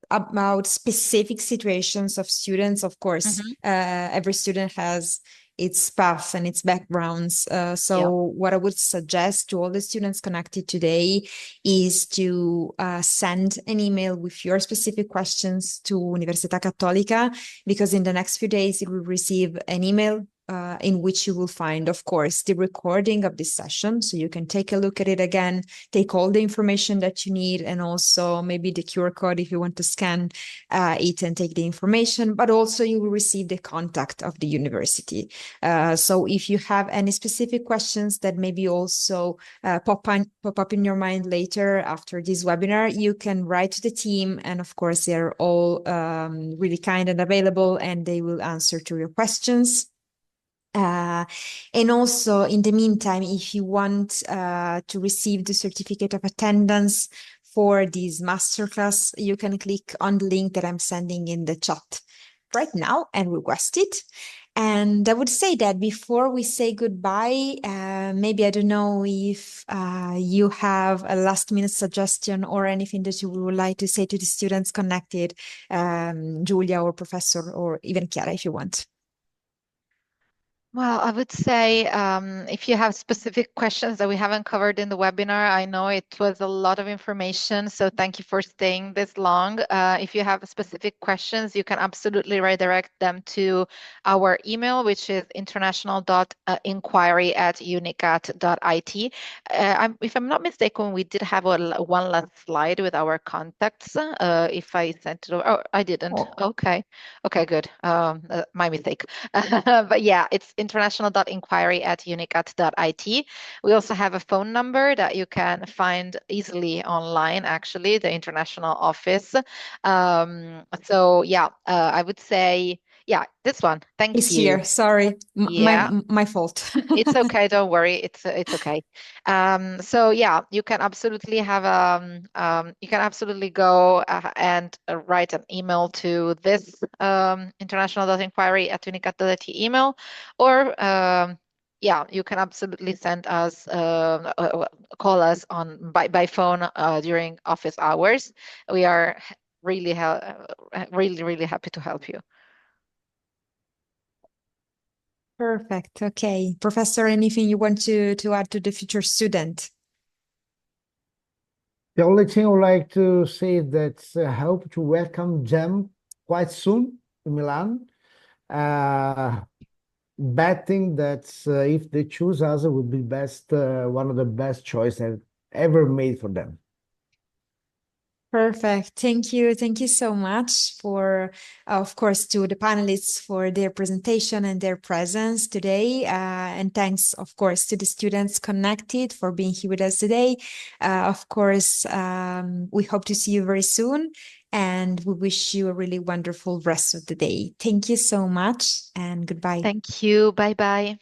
about specific situations of students. Of course, every student has its path and its backgrounds. So what I would suggest to all the students connected today is to send an email with your specific questions to Università Cattolica, because in the next few days you will receive an email in which you will find, of course, the recording of this session. So you can take a look at it again, take all the information that you need, and also maybe the QR code if you want to scan it and take the information, but also you will receive the contact of the university. So if you have any specific questions that maybe also pop up in your mind later after this webinar, you can write to the team, and of course they're all really kind and available, and they will answer to your questions. And also, in the meantime, if you want to receive the certificate of attendance for this masterclass, you can click on the link that I'm sending in the chat right now and request it. And I would say that before we say goodbye, maybe I don't know if you have a last minute suggestion or anything that you would like to say to the students connected, Giulia or Professor, or even Chiara, if you want. Well, I would say if you have specific questions that we haven't covered in the webinar, I know it was a lot of information, so thank you for staying this long. If you have specific questions, you can absolutely redirect them to our email, which is international.inquiry@unicat.it. If I'm not mistaken, we did have one last slide with our contacts. If I sent it over, oh, I didn't. Okay, good. My mistake. But yeah, it's international.inquiry@unicat.it. We also have a phone number that you can find easily online, actually, the international office. So yeah, I would say, yeah, this one. Thank It's you. here. Sorry, Yeah. my fault. It's okay. Don't worry. It's okay. So yeah, you can absolutely have you can absolutely go and write an email to this international.inquiry@unicat.it email, or yeah, you can absolutely send us call us on by phone during office hours. We are really really happy to help you. Perfect. Okay. Professor, anything you want to add to the future student? The only thing I would like to say is that I hope to welcome them quite soon in Milan. Betting that if they choose us, it would be one of the best choices I've ever made for them. Perfect. Thank you. Thank you so much for, of course, to the panelists for their presentation and their presence today. And thanks, of course, to the students connected for being here with us today. Of course, we hope to see you very soon, and we wish you a really wonderful rest of the day. Thank you so much, and goodbye. Thank you. Bye-bye.